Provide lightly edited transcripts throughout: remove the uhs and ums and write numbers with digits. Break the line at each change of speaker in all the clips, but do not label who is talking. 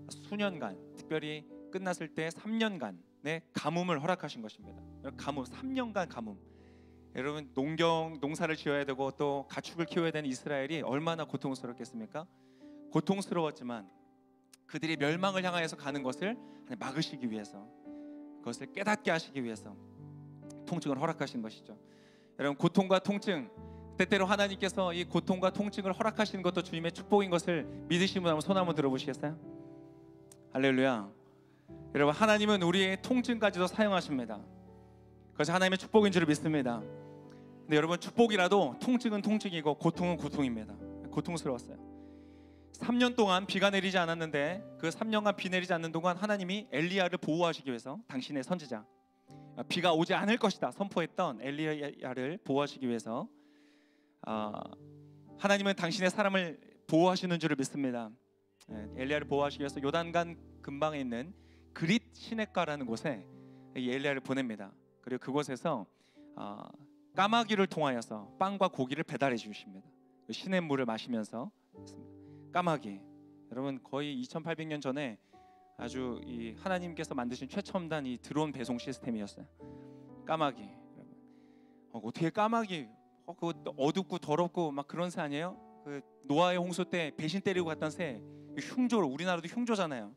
수년간, 특별히 끝났을 때 3년간의 가뭄을 허락하신 것입니다. 가뭄, 3년간 가뭄. 여러분, 농사를 지어야 되고 또 가축을 키워야 되는 이스라엘이 얼마나 고통스럽겠습니까? 고통스러웠지만 그들이 멸망을 향하여서 가는 것을 막으시기 위해서, 그것을 깨닫게 하시기 위해서 통증을 허락하신 것이죠. 여러분, 고통과 통증, 때때로 하나님께서 이 고통과 통증을 허락하시는 것도 주님의 축복인 것을 믿으시는 분 한번 손 한번 들어보시겠어요? 할렐루야. 여러분, 하나님은 우리의 통증까지도 사용하십니다. 그것이 하나님의 축복인 줄 믿습니다. 근데 여러분, 축복이라도 통증은 통증이고 고통은 고통입니다. 고통스러웠어요. 3년 동안 비가 내리지 않았는데 그 3년간 비 내리지 않는 동안 하나님이 엘리야를 보호하시기 위해서, 당신의 선지자, 비가 오지 않을 것이다 선포했던 엘리야를 보호하시기 위해서 하나님은 당신의 사람을 보호하시는 줄을 믿습니다. 엘리야를 보호하시기 위해서 요단강 근방에 있는 그릿 시냇가라는 곳에 이 엘리야를 보냅니다. 그리고 그곳에서 까마귀를 통하여서 빵과 고기를 배달해 주십니다. 시냇물을 마시면서 까마귀, 여러분 거의 2800년 전에 아주 이 하나님께서 만드신 최첨단 이 드론 배송 시스템이었어요. 까마귀, 어떻게 까마귀, 그거 어둡고 더럽고 막 그런 새 아니에요? 그 노아의 홍수 때 배신 때리고 갔던 새, 흉조로, 우리나라도 흉조잖아요.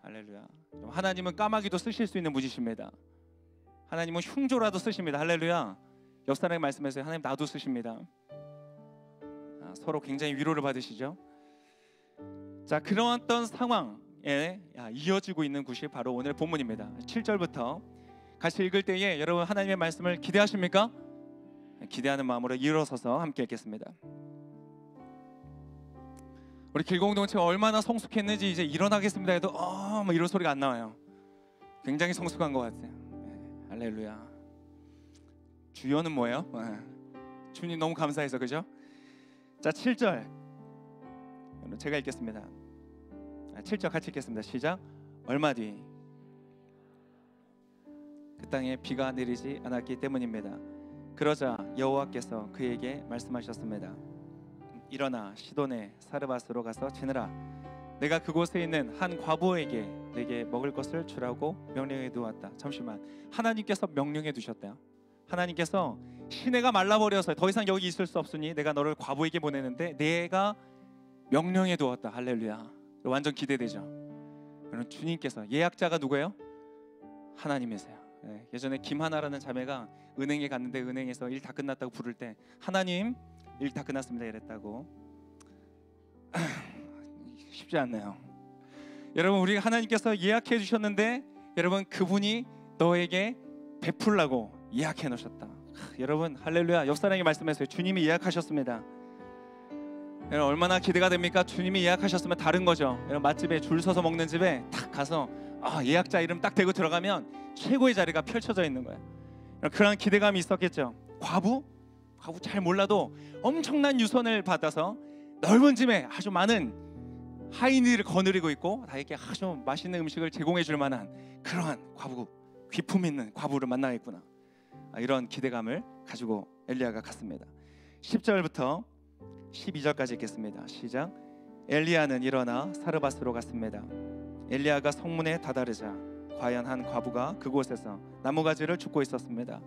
할렐루야. 하나님은 까마귀도 쓰실 수 있는 분이십니다. 하나님은 흉조라도 쓰십니다. 할렐루야. 옆 사람에게 말씀하세요. 하나님 나도 쓰십니다. 서로 굉장히 위로를 받으시죠. 자, 그런 어떤 상황에 이어지고 있는 곳이 바로 오늘 본문입니다. 7절부터 같이 읽을 때에 여러분 하나님의 말씀을 기대하십니까? 기대하는 마음으로 일어서서 함께 읽겠습니다. 우리 길공동체가 얼마나 성숙했는지 이제 일어나겠습니다 해도 뭐 이런 소리가 안 나와요. 굉장히 성숙한 것 같아요. 할렐루야. 주여는 뭐예요? 주님 너무 감사해서, 그죠? 자, 7절 제가 읽겠습니다. 7절 같이 읽겠습니다. 시작. 얼마 뒤 그 땅에 비가 내리지 않았기 때문입니다. 그러자 여호와께서 그에게 말씀하셨습니다. 일어나 시돈의 사르밧으로 가서 지느라. 내가 그곳에 있는 한 과부에게 내게 먹을 것을 주라고 명령해 두었다. 잠시만, 하나님께서 명령해 두셨대요. 하나님께서 시내가 말라버려서 더 이상 여기 있을 수 없으니 내가 너를 과부에게 보내는데 내가 명령해 두었다. 할렐루야. 완전 기대되죠. 여러분, 주님께서, 예약자가 누구예요? 하나님이세요. 예전에 김하나라는 자매가 은행에 갔는데 은행에서 일 다 끝났다고 부를 때 하나님 일 다 끝났습니다 이랬다고. 쉽지 않네요. 여러분, 우리 하나님께서 예약해 주셨는데 여러분 그분이 너에게 베풀라고 예약해 놓으셨다. 여러분 할렐루야. 옆 사람에게 말씀하세요. 주님이 예약하셨습니다. 여러분 얼마나 기대가 됩니까? 주님이 예약하셨으면 다른 거죠. 여러분 맛집에 줄 서서 먹는 집에 딱 가서 예약자 이름 딱 대고 들어가면 최고의 자리가 펼쳐져 있는 거예요. 그런 기대감이 있었겠죠. 과부 잘 몰라도 엄청난 유선을 받아서 넓은 집에 아주 많은 하인들을 거느리고 있고 나에게 아주 맛있는 음식을 제공해 줄 만한 그러한 과부, 귀품 있는 과부를 만나겠구나. 이런 기대감을 가지고 엘리야가 갔습니다. 10절부터 12절까지 읽겠습니다. 시작. 엘리야는 일어나 사르밧으로 갔습니다. 엘리야가 성문에 다다르자 과연 한 과부가 그곳에서 나무가지를 줍고 있었습니다.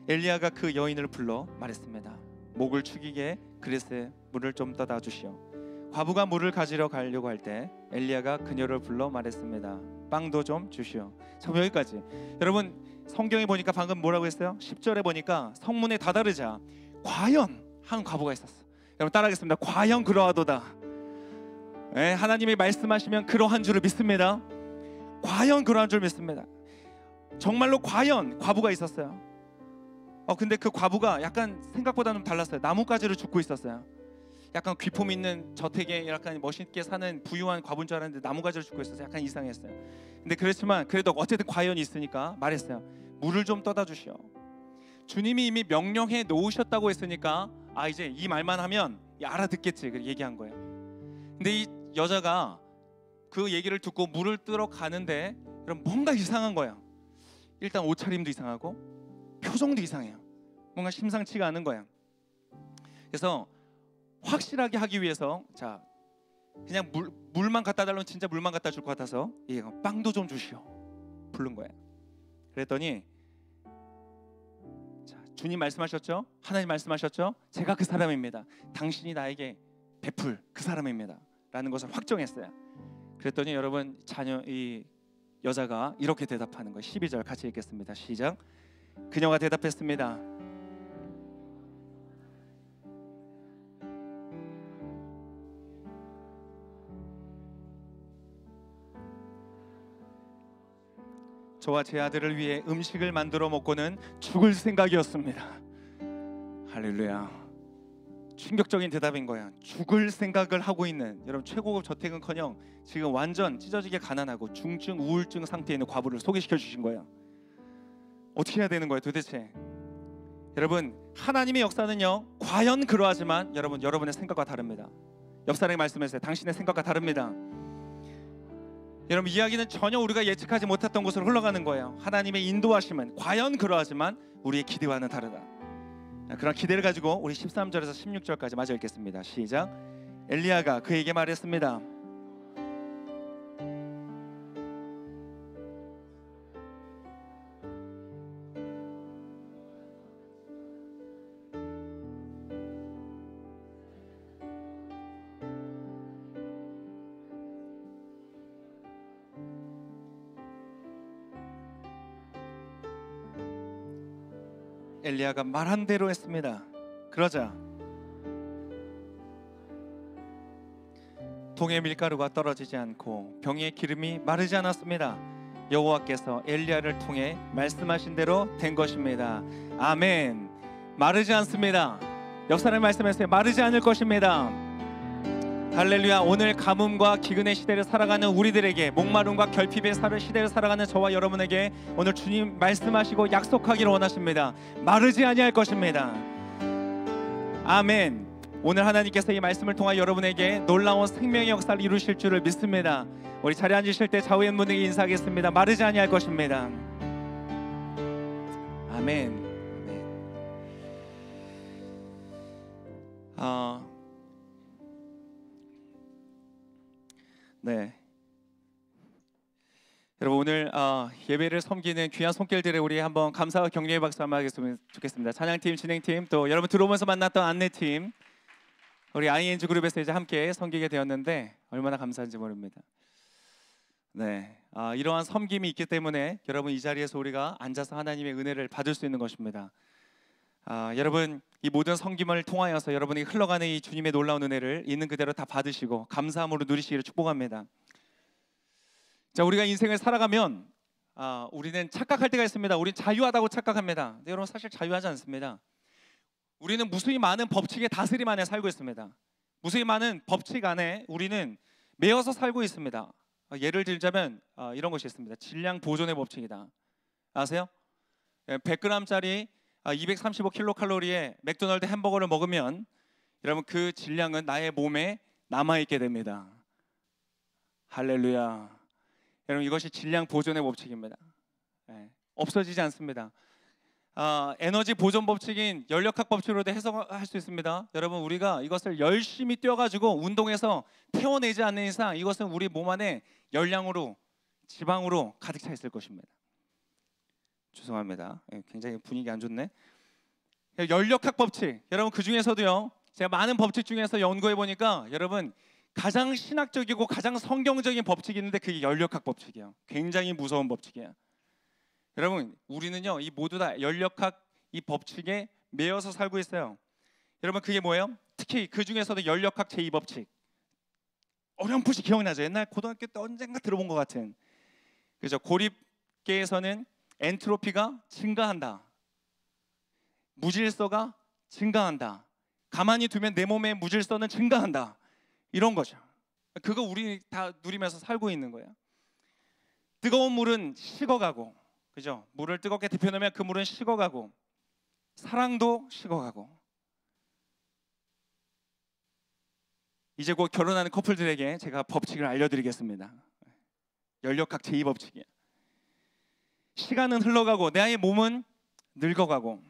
엘리야가 그 여인을 불러 말했습니다. 목을 축이게 그릇에 물을 좀 떠다 주시오. 과부가 물을 가지러 가려고 할 때 엘리야가 그녀를 불러 말했습니다. 빵도 좀 주시오. 자, 여기까지. 여러분 성경에 보니까 방금 뭐라고 했어요? 10절에 보니까 성문에 다다르자 과연 한 과부가 있었어. 여러분 따라하겠습니다. 과연 그러하도다. 하나님이 말씀하시면 그러한 줄을 믿습니다. 과연 그러한 줄 믿습니다. 정말로 과연 과부가 있었어요. 근데 그 과부가 약간 생각보다는 달랐어요. 나뭇가지를 줍고 있었어요. 약간 귀품 있는 저택에 약간 멋있게 사는 부유한 과부인 줄 알았는데 나뭇가지를 줍고 있어서 약간 이상했어요. 근데 그렇지만 그래도 어쨌든 과연이 있으니까 말했어요. 물을 좀 떠다 주시오. 주님이 이미 명령해 놓으셨다고 했으니까 이제 이 말만 하면 알아듣겠지. 그렇게 얘기한 거예요. 근데 이 여자가 그 얘기를 듣고 물을 뜨러 가는데 그럼 뭔가 이상한 거예요. 일단 옷차림도 이상하고 표정도 이상해요. 뭔가 심상치가 않은 거예요. 그래서 확실하게 하기 위해서 자 그냥 물만 갖다 달라면 진짜 물만 갖다 줄 것 같아서 빵도 좀 주시오 부른 거예요. 그랬더니 자, 주님 말씀하셨죠? 하나님 말씀하셨죠? 제가 그 사람입니다. 당신이 나에게 베풀 그 사람입니다 라는 것을 확정했어요. 그랬더니 여러분 이 여자가 이렇게 대답하는 거예요. 12절 같이 읽겠습니다. 시작. 그녀가 대답했습니다. 저와 제 아들을 위해 음식을 만들어 먹고는 죽을 생각이었습니다. 할렐루야. 충격적인 대답인 거야. 죽을 생각을 하고 있는 여러분 최고급 저택은커녕 지금 완전 찢어지게 가난하고 중증 우울증 상태에 있는 과부를 소개시켜 주신 거예요. 어떻게 해야 되는 거예요 도대체? 여러분 하나님의 역사는요 과연 그러하지만 여러분의 생각과 다릅니다. 옆 사람이 말씀하세요. 당신의 생각과 다릅니다. 여러분 이야기는 전혀 우리가 예측하지 못했던 곳으로 흘러가는 거예요. 하나님의 인도하심은 과연 그러하지만 우리의 기대와는 다르다. 그런 기대를 가지고 우리 13절에서 16절까지 마저 읽겠습니다. 시작. 엘리야가 그에게 말했습니다. 엘리야가 말한 대로 했습니다. 그러자 동의 밀가루가 떨어지지 않고 병의 기름이 마르지 않았습니다. 여호와께서 엘리야를 통해 말씀하신 대로 된 것입니다. 아멘. 마르지 않습니다. 옆 사람이 말씀했어요. 마르지 않을 것입니다. 할렐루야. 오늘 가뭄과 기근의 시대를 살아가는 우리들에게, 목마름과 결핍의 시대를 살아가는 저와 여러분에게 오늘 주님 말씀하시고 약속하기를 원하십니다. 마르지 아니할 것입니다. 아멘. 오늘 하나님께서 이 말씀을 통해 여러분에게 놀라운 생명의 역사를 이루실 줄을 믿습니다. 우리 자리에 앉으실 때 좌우의 분에게 인사하겠습니다. 마르지 아니할 것입니다. 아멘. 네. 여러분 오늘 예배를 섬기는 귀한 손길들에 우리 한번 감사와 격려의 박수 한번 하겠으면 좋겠습니다. 찬양팀, 진행팀, 또 여러분 들어오면서 만났던 안내팀, 우리 ING 그룹에서 이제 함께 섬기게 되었는데 얼마나 감사한지 모릅니다. 네, 이러한 섬김이 있기 때문에 여러분 이 자리에서 우리가 앉아서 하나님의 은혜를 받을 수 있는 것입니다. 여러분 이 모든 섬김을 통하여서 여러분이 흘러가는 이 주님의 놀라운 은혜를 있는 그대로 다 받으시고 감사함으로 누리시기를 축복합니다. 자, 우리가 인생을 살아가면 우리는 착각할 때가 있습니다. 우리는 자유하다고 착각합니다. 근데 여러분 사실 자유하지 않습니다. 우리는 무수히 많은 법칙의 다스림 안에 살고 있습니다. 무수히 많은 법칙 안에 우리는 매여서 살고 있습니다. 예를 들자면 이런 것이 있습니다. 질량 보존의 법칙이다. 아세요? 100g짜리 235kcal의 맥도날드 햄버거를 먹으면 여러분 그 질량은 나의 몸에 남아있게 됩니다. 할렐루야. 여러분 이것이 질량 보존의 법칙입니다. 없어지지 않습니다. 에너지 보존 법칙인 연력학 법칙으로도 해석할 수 있습니다. 여러분 우리가 이것을 열심히 뛰어가지고 운동해서 태워내지 않는 이상 이것은 우리 몸 안에 열량으로, 지방으로 가득 차 있을 것입니다. 죄송합니다. 굉장히 분위기 안 좋네. 연력학 법칙, 여러분 그 중에서도요, 제가 많은 법칙 중에서 연구해 보니까 여러분 가장 신학적이고 가장 성경적인 법칙이 있는데 그게 연력학 법칙이에요. 굉장히 무서운 법칙이에요. 여러분 우리는요 이 모두 다 연력학 이 법칙에 매여서 살고 있어요. 여러분 그게 뭐예요? 특히 그 중에서도 연력학 제2법칙 어렴풋이 기억나죠? 옛날 고등학교 때 언젠가 들어본 것 같은. 그죠? 고립계에서는 엔트로피가 증가한다. 무질서가 증가한다. 가만히 두면 내 몸의 무질서는 증가한다. 이런 거죠. 그거 우리 다 누리면서 살고 있는 거예요. 뜨거운 물은 식어가고, 그죠? 물을 뜨겁게 데펴놓으면 그 물은 식어가고, 사랑도 식어가고. 이제 곧 결혼하는 커플들에게 제가 법칙을 알려드리겠습니다. 연력학 제2법칙이에요. 시간은 흘러가고 내 몸은 늙어가고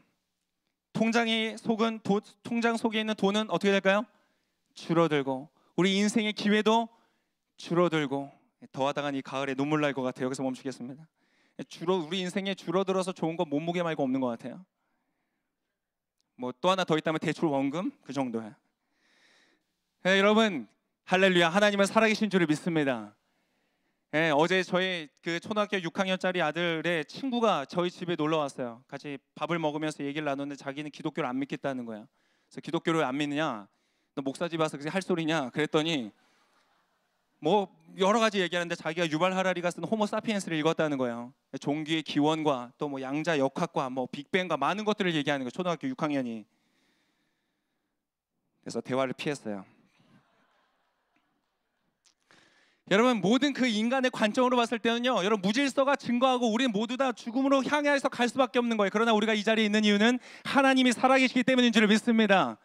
통장 속에 있는 돈은 어떻게 될까요? 줄어들고 우리 인생의 기회도 줄어들고, 더하다가 이 가을에 눈물 날 것 같아요. 여기서 멈추겠습니다. 우리 인생에 줄어들어서 좋은 건 몸무게 말고 없는 것 같아요. 뭐 또 하나 더 있다면 대출 원금 그 정도야. 여러분 할렐루야, 하나님은 살아계신 줄을 믿습니다. 어제 저희 그 초등학교 6학년짜리 아들의 친구가 저희 집에 놀러 왔어요. 같이 밥을 먹으면서 얘기를 나눴는데 자기는 기독교를 안 믿겠다는 거야. 그래서 기독교를 안 믿느냐? 너 목사 집 와서 할 소리냐? 그랬더니 뭐 여러 가지 얘기하는데 자기가 유발 하라리가 쓴 호모사피엔스를 읽었다는 거예요. 종기의 기원과 또 뭐 양자 역학과 뭐 빅뱅과 많은 것들을 얘기하는 거예요. 초등학교 6학년이. 그래서 대화를 피했어요. 여러분 모든 그 인간의 관점으로 봤을 때는요, 여러분 무질서가 증거하고 우리는 모두 다 죽음으로 향해서 갈 수밖에 없는 거예요. 그러나 우리가 이 자리에 있는 이유는 하나님이 살아계시기 때문인 줄 믿습니다.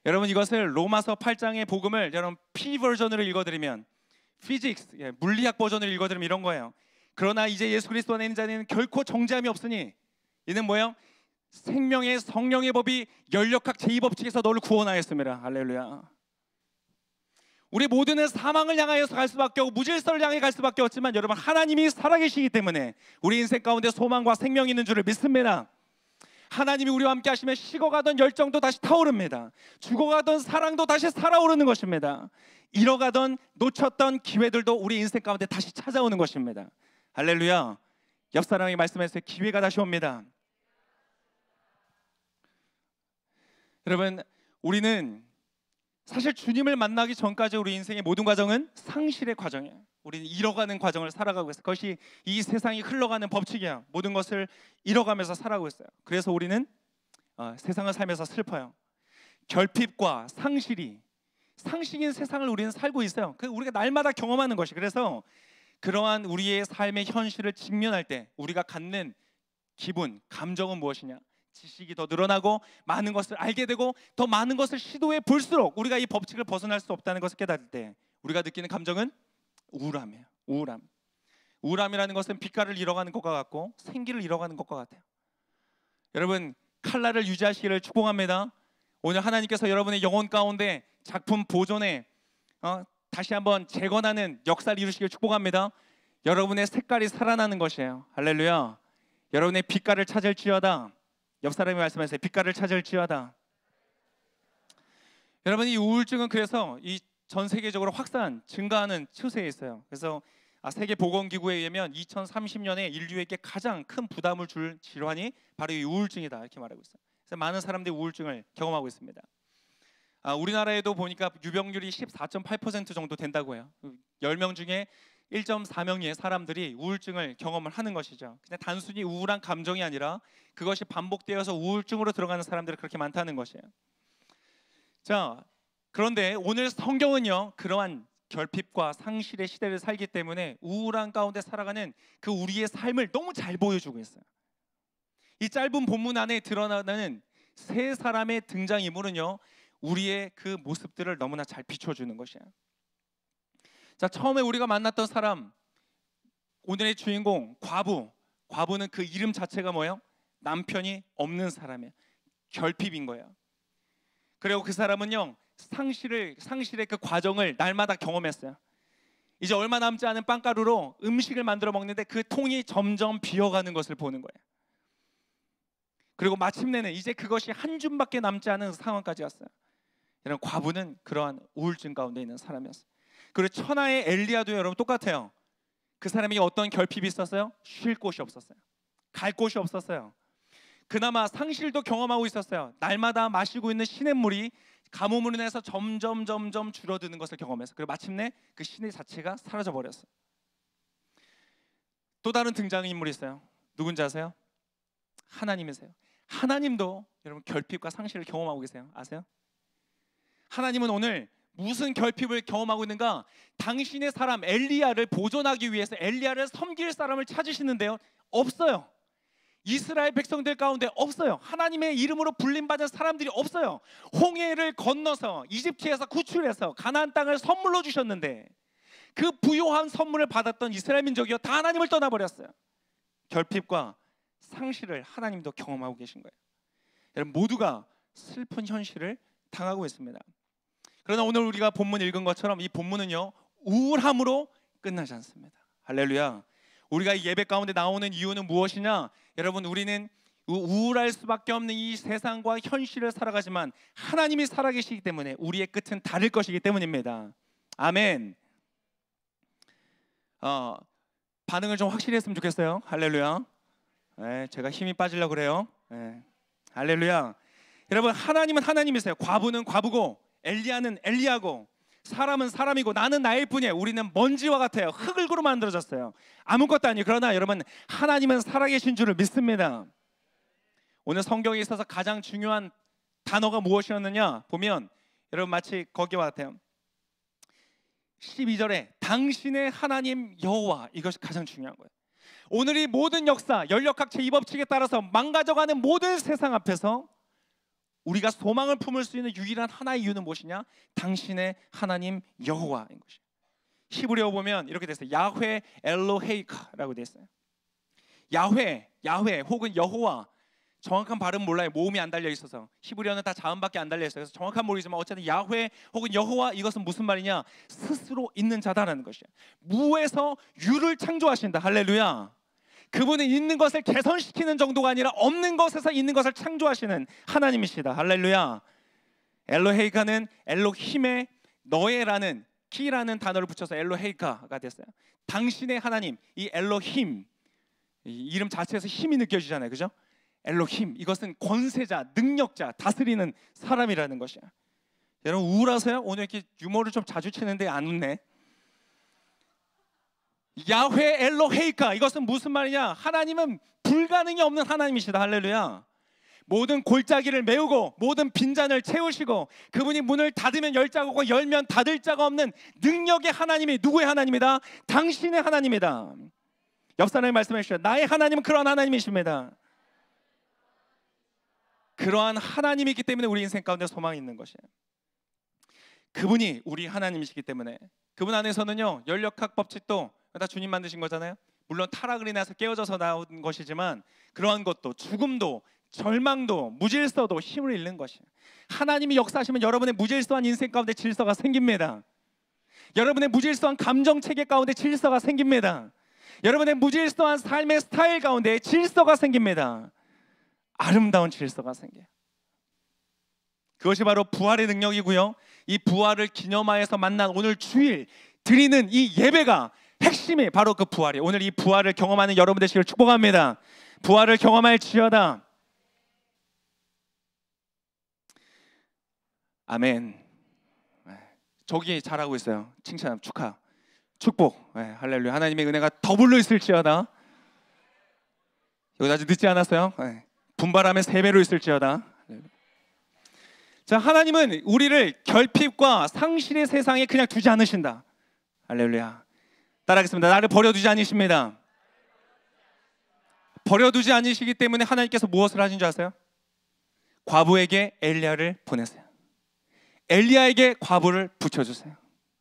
여러분 이것을 로마서 8장의 복음을 여러분 P 버전으로 읽어드리면, 피직스, 물리학 버전을 읽어드리면 이런 거예요. 그러나 이제 예수 그리스도 안에 있는 자는 결코 정죄함이 없으니 이는 뭐예요? 생명의 성령의 법이 연력학 제2법칙에서 너를 구원하였습니다. 할렐루야. 우리 모두는 사망을 향하여서 갈 수밖에 없고 무질서를 향해 갈 수밖에 없지만 여러분 하나님이 살아계시기 때문에 우리 인생 가운데 소망과 생명이 있는 줄을 믿습니다. 하나님이 우리와 함께 하시면 식어가던 열정도 다시 타오릅니다. 죽어가던 사랑도 다시 살아오르는 것입니다. 잃어가던 놓쳤던 기회들도 우리 인생 가운데 다시 찾아오는 것입니다. 할렐루야. 옆 사람에게 말씀하세요. 기회가 다시 옵니다. 여러분 우리는 사실 주님을 만나기 전까지 우리 인생의 모든 과정은 상실의 과정이에요. 우리는 잃어가는 과정을 살아가고 있어요. 그것이 이 세상이 흘러가는 법칙이야. 모든 것을 잃어가면서 살아가고 있어요. 그래서 우리는 세상을 살면서 슬퍼요. 결핍과 상식인 세상을 우리는 살고 있어요. 우리가 날마다 경험하는 것이. 그래서 그러한 우리의 삶의 현실을 직면할 때 우리가 갖는 기분, 감정은 무엇이냐? 지식이 더 늘어나고 많은 것을 알게 되고 더 많은 것을 시도해 볼수록 우리가 이 법칙을 벗어날 수 없다는 것을 깨달을 때 우리가 느끼는 감정은 우울함이에요. 우울함이라는 것은 빛깔을 잃어가는 것과 같고 생기를 잃어가는 것과 같아요. 여러분 칼날을 유지하시기를 축복합니다. 오늘 하나님께서 여러분의 영혼 가운데 작품 보존에 다시 한번 재건하는 역사를 이루시기를 축복합니다. 여러분의 색깔이 살아나는 것이에요. 할렐루야. 여러분의 빛깔을 찾을지어다. 옆 사람이 말씀하세요. 빛깔을 찾을지어다. 여러분 이 우울증은 그래서 이 전 세계적으로 증가하는 추세에 있어요. 그래서 세계보건기구에 의하면 2030년에 인류에게 가장 큰 부담을 줄 질환이 바로 이 우울증이다 이렇게 말하고 있어요. 그래서 많은 사람들이 우울증을 경험하고 있습니다. 우리나라에도 보니까 유병률이 14.8% 정도 된다고 해요. 10명 중에 1.4명의 사람들이 우울증을 경험을 하는 것이죠. 그냥 단순히 우울한 감정이 아니라 그것이 반복되어서 우울증으로 들어가는 사람들이 그렇게 많다는 것이에요. 자, 그런데 오늘 성경은요 그러한 결핍과 상실의 시대를 살기 때문에 우울한 가운데 살아가는 그 우리의 삶을 너무 잘 보여주고 있어요. 이 짧은 본문 안에 드러나는 세 사람의 등장인물은요 우리의 그 모습들을 너무나 잘 비춰주는 것이에요. 자, 처음에 우리가 만났던 사람, 오늘의 주인공 과부는 그 이름 자체가 뭐예요? 남편이 없는 사람이에요. 결핍인 거예요. 그리고 그 사람은요 상실의 그 과정을 날마다 경험했어요. 이제 얼마 남지 않은 빵가루로 음식을 만들어 먹는데 그 통이 점점 비어가는 것을 보는 거예요. 그리고 마침내는 이제 그것이 한 줌밖에 남지 않은 상황까지 왔어요. 이런 과부는 그러한 우울증 가운데 있는 사람이었어요. 그리고 천하의 엘리야도 여러분 똑같아요. 그 사람에게 어떤 결핍이 있었어요? 쉴 곳이 없었어요. 갈 곳이 없었어요. 그나마 상실도 경험하고 있었어요. 날마다 마시고 있는 시냇물이 가뭄으로 인해서 점점 줄어드는 것을 경험했어요. 그리고 마침내 그 시내 자체가 사라져 버렸어요. 또 다른 등장인물이 있어요. 누군지 아세요? 하나님이세요. 하나님도 여러분 결핍과 상실을 경험하고 계세요. 아세요? 하나님은 오늘 무슨 결핍을 경험하고 있는가? 당신의 사람 엘리야를 보존하기 위해서 엘리야를 섬길 사람을 찾으시는데요 없어요. 이스라엘 백성들 가운데 없어요. 하나님의 이름으로 불림받은 사람들이 없어요. 홍해를 건너서 이집트에서 구출해서 가나안 땅을 선물로 주셨는데 그 부요한 선물을 받았던 이스라엘 민족이요 다 하나님을 떠나버렸어요. 결핍과 상실을 하나님도 경험하고 계신 거예요. 여러분 모두가 슬픈 현실을 당하고 있습니다. 그러나 오늘 우리가 본문 읽은 것처럼 이 본문은요, 우울함으로 끝나지 않습니다. 할렐루야. 우리가 이 예배 가운데 나오는 이유는 무엇이냐? 여러분, 우리는 우울할 수밖에 없는 이 세상과 현실을 살아가지만 하나님이 살아계시기 때문에 우리의 끝은 다를 것이기 때문입니다. 아멘. 반응을 좀 확실히 했으면 좋겠어요. 할렐루야. 네, 제가 힘이 빠지려고 그래요. 네. 할렐루야. 여러분, 하나님은 하나님이세요. 과부는 과부고 엘리야는 엘리야고 사람은 사람이고 나는 나일 뿐이에요. 우리는 먼지와 같아요. 흙을구로 만들어졌어요. 아무것도 아니에요. 그러나 여러분, 하나님은 살아계신 줄을 믿습니다. 오늘 성경에 있어서 가장 중요한 단어가 무엇이었느냐 보면 여러분 마치 거기와 같아요. 12절에 당신의 하나님 여호와, 이것이 가장 중요한 거예요. 오늘 이 모든 역사, 연력학 제2법칙에 따라서 망가져가는 모든 세상 앞에서 우리가 소망을 품을 수 있는 유일한 하나의 이유는 무엇이냐? 당신의 하나님 여호와인 것이에요. 히브리어 보면 이렇게 됐어요. 야훼 엘로헤이카라고 되어 있어요. 야훼 혹은 여호와, 정확한 발음 몰라요. 모음이 안 달려 있어서. 히브리어는 다 자음밖에 안 달려 있어요. 그래서 정확한 모르지만 어쨌든 야훼 혹은 여호와, 이것은 무슨 말이냐? 스스로 있는 자다라는 것이에요. 무에서 유를 창조하신다. 할렐루야. 그분은 있는 것을 개선시키는 정도가 아니라 없는 것에서 있는 것을 창조하시는 하나님이시다. 할렐루야. 엘로헤이카는 엘로힘의 너의라는 키라는 단어를 붙여서 엘로헤이카가 됐어요. 당신의 하나님, 이 엘로힘, 이 이름 자체에서 힘이 느껴지잖아요. 그죠? 엘로힘, 이것은 권세자, 능력자, 다스리는 사람이라는 것이야. 여러분, 우울하세요? 오늘 이렇게 유머를 좀 자주 치는데 안 웃네. 야훼 엘로헤이카, 이것은 무슨 말이냐? 하나님은 불가능이 없는 하나님이시다. 할렐루야. 모든 골짜기를 메우고 모든 빈잔을 채우시고 그분이 문을 닫으면 열 자가 없고 열면 닫을 자가 없는 능력의 하나님이 누구의 하나님이다? 당신의 하나님이다. 옆 사람이 말씀해 주시죠. 나의 하나님은 그러한 하나님이십니다. 그러한 하나님이기 때문에 우리 인생 가운데 소망이 있는 것이에요. 그분이 우리 하나님이시기 때문에 그분 안에서는요, 연력학 법칙도 다 주님 만드신 거잖아요. 물론 타락을 인해서 깨어져서 나온 것이지만 그러한 것도, 죽음도, 절망도, 무질서도 힘을 잃는 것이에요. 하나님이 역사하시면 여러분의 무질서한 인생 가운데 질서가 생깁니다. 여러분의 무질서한 감정 체계 가운데 질서가 생깁니다. 여러분의 무질서한 삶의 스타일 가운데 질서가 생깁니다. 아름다운 질서가 생겨요. 그것이 바로 부활의 능력이고요, 이 부활을 기념하여서 만난 오늘 주일 드리는 이 예배가 핵심이 바로 그 부활이에요. 오늘 이 부활을 경험하는 여러분 되시기를 축복합니다. 부활을 경험할지어다. 아멘. 저기 잘하고 있어요. 칭찬, 축하, 축복. 할렐루야. 하나님의 은혜가 더불로 있을지어다. 여기 아직 늦지 않았어요. 분바람의 3배로 있을지어다. 자, 하나님은 우리를 결핍과 상실의 세상에 그냥 두지 않으신다. 할렐루야. 따라하겠습니다. 나를 버려두지 않으십니다. 버려두지 않으시기 때문에 하나님께서 무엇을 하신 줄 아세요? 과부에게 엘리야를 보내세요. 엘리야에게 과부를 붙여주세요.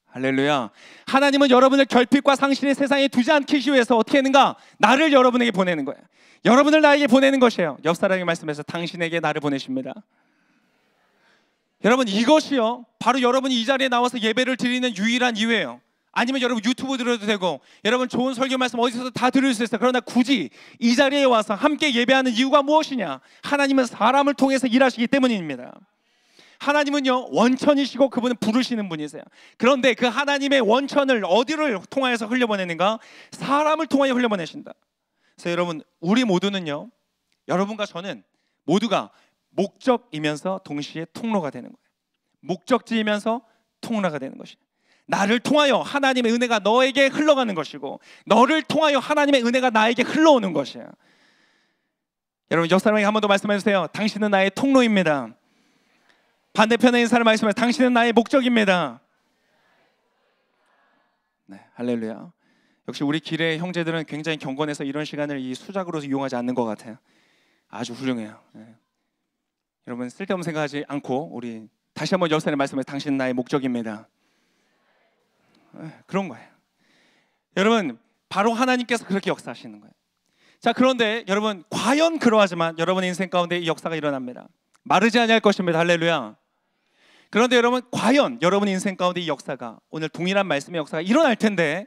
할렐루야. 하나님은 여러분을 결핍과 상실의 세상에 두지 않기 위해서 어떻게 했는가? 나를 여러분에게 보내는 거예요. 여러분을 나에게 보내는 것이에요. 옆 사람이 말씀해서 당신에게 나를 보내십니다. 여러분, 이것이요, 바로 여러분이 이 자리에 나와서 예배를 드리는 유일한 이유예요. 아니면 여러분 유튜브 들어도 되고, 여러분 좋은 설교 말씀 어디서도 다 들을 수 있어요. 그러나 굳이 이 자리에 와서 함께 예배하는 이유가 무엇이냐? 하나님은 사람을 통해서 일하시기 때문입니다. 하나님은요, 원천이시고 그분은 부르시는 분이세요. 그런데 그 하나님의 원천을 어디를 통하여서 흘려보내는가? 사람을 통하여 흘려보내신다. 그래서 여러분, 우리 모두는요, 여러분과 저는 모두가 목적이면서 동시에 통로가 되는 거예요. 목적지이면서 통로가 되는 것이에요. 나를 통하여 하나님의 은혜가 너에게 흘러가는 것이고, 너를 통하여 하나님의 은혜가 나에게 흘러오는 것이에요. 여러분, 옆 사람에게 한 번 더 말씀해 주세요. 당신은 나의 통로입니다. 반대편에 있는 사람 말씀해, 당신은 나의 목적입니다. 네, 할렐루야. 역시 우리 길의 형제들은 굉장히 경건해서 이런 시간을 이 수작으로 이용하지 않는 것 같아요. 아주 훌륭해요. 네. 여러분, 쓸데없는 생각하지 않고 우리 다시 한번 옆 사람의 말씀해, 당신은 나의 목적입니다. 그런 거예요. 여러분, 바로 하나님께서 그렇게 역사하시는 거예요. 자, 그런데 여러분, 과연 그러하지만 여러분의 인생 가운데 이 역사가 일어납니다. 마르지 아니할 것입니다. 할렐루야. 그런데 여러분, 과연 여러분 인생 가운데 이 역사가, 오늘 동일한 말씀의 역사가 일어날 텐데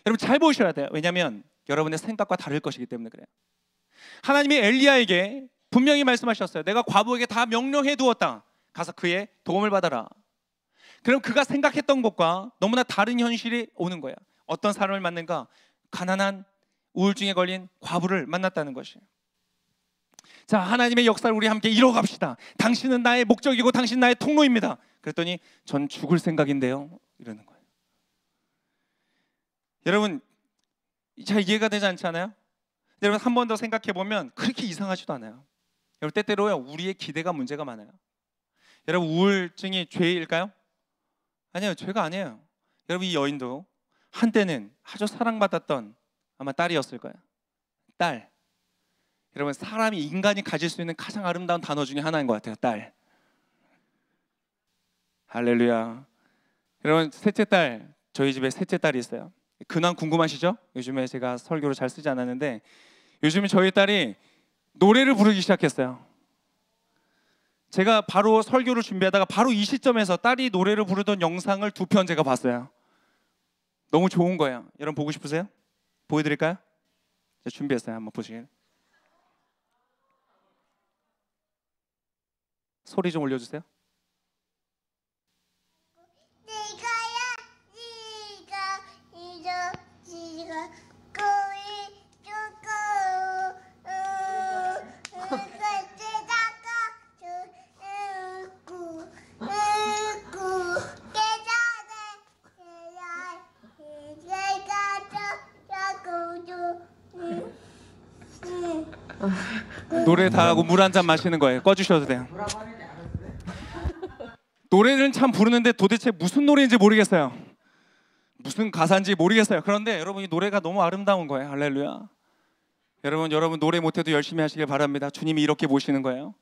여러분 잘 보셔야 돼요. 왜냐하면 여러분의 생각과 다를 것이기 때문에 그래요. 하나님이 엘리야에게 분명히 말씀하셨어요. 내가 과부에게 다 명령해 두었다. 가서 그의 도움을 받아라. 그럼 그가 생각했던 것과 너무나 다른 현실이 오는 거야. 어떤 사람을 만난가? 가난한, 우울증에 걸린 과부를 만났다는 것이에요. 자, 하나님의 역사를 우리 함께 이뤄갑시다. 당신은 나의 목적이고 당신 나의 통로입니다. 그랬더니 전 죽을 생각인데요, 이러는 거예요. 여러분, 잘 이해가 되지 않잖아요? 여러분, 한 번 더 생각해 보면 그렇게 이상하지도 않아요. 여러분, 때때로요, 우리의 기대가 문제가 많아요. 여러분, 우울증이 죄일까요? 아니요, 죄가 아니에요. 여러분, 이 여인도 한때는 아주 사랑받았던 아마 딸이었을 거예요. 딸. 여러분, 사람이, 인간이 가질 수 있는 가장 아름다운 단어 중에 하나인 것 같아요. 딸. 할렐루야. 여러분, 셋째 딸, 저희 집에 셋째 딸이 있어요. 근황 궁금하시죠? 요즘에 제가 설교를 잘 쓰지 않았는데 요즘에 저희 딸이 노래를 부르기 시작했어요. 제가 바로 설교를 준비하다가 바로 이 시점에서 딸이 노래를 부르던 영상을 2편 제가 봤어요. 너무 좋은 거예요. 여러분 보고 싶으세요? 보여드릴까요? 제가 준비했어요. 한번 보시길. 소리 좀 올려주세요. 노래 다 하고 물 한 잔 마시는 거예요. 꺼주셔도 돼요. 노래는 참 부르는데 도대체 무슨 노래인지 모르겠어요. 무슨 가사인지 모르겠어요. 그런데 여러분, 이 노래가 너무 아름다운 거예요. 할렐루야. 여러분 노래 못해도 열심히 하시길 바랍니다. 주님이 이렇게 보시는 거예요.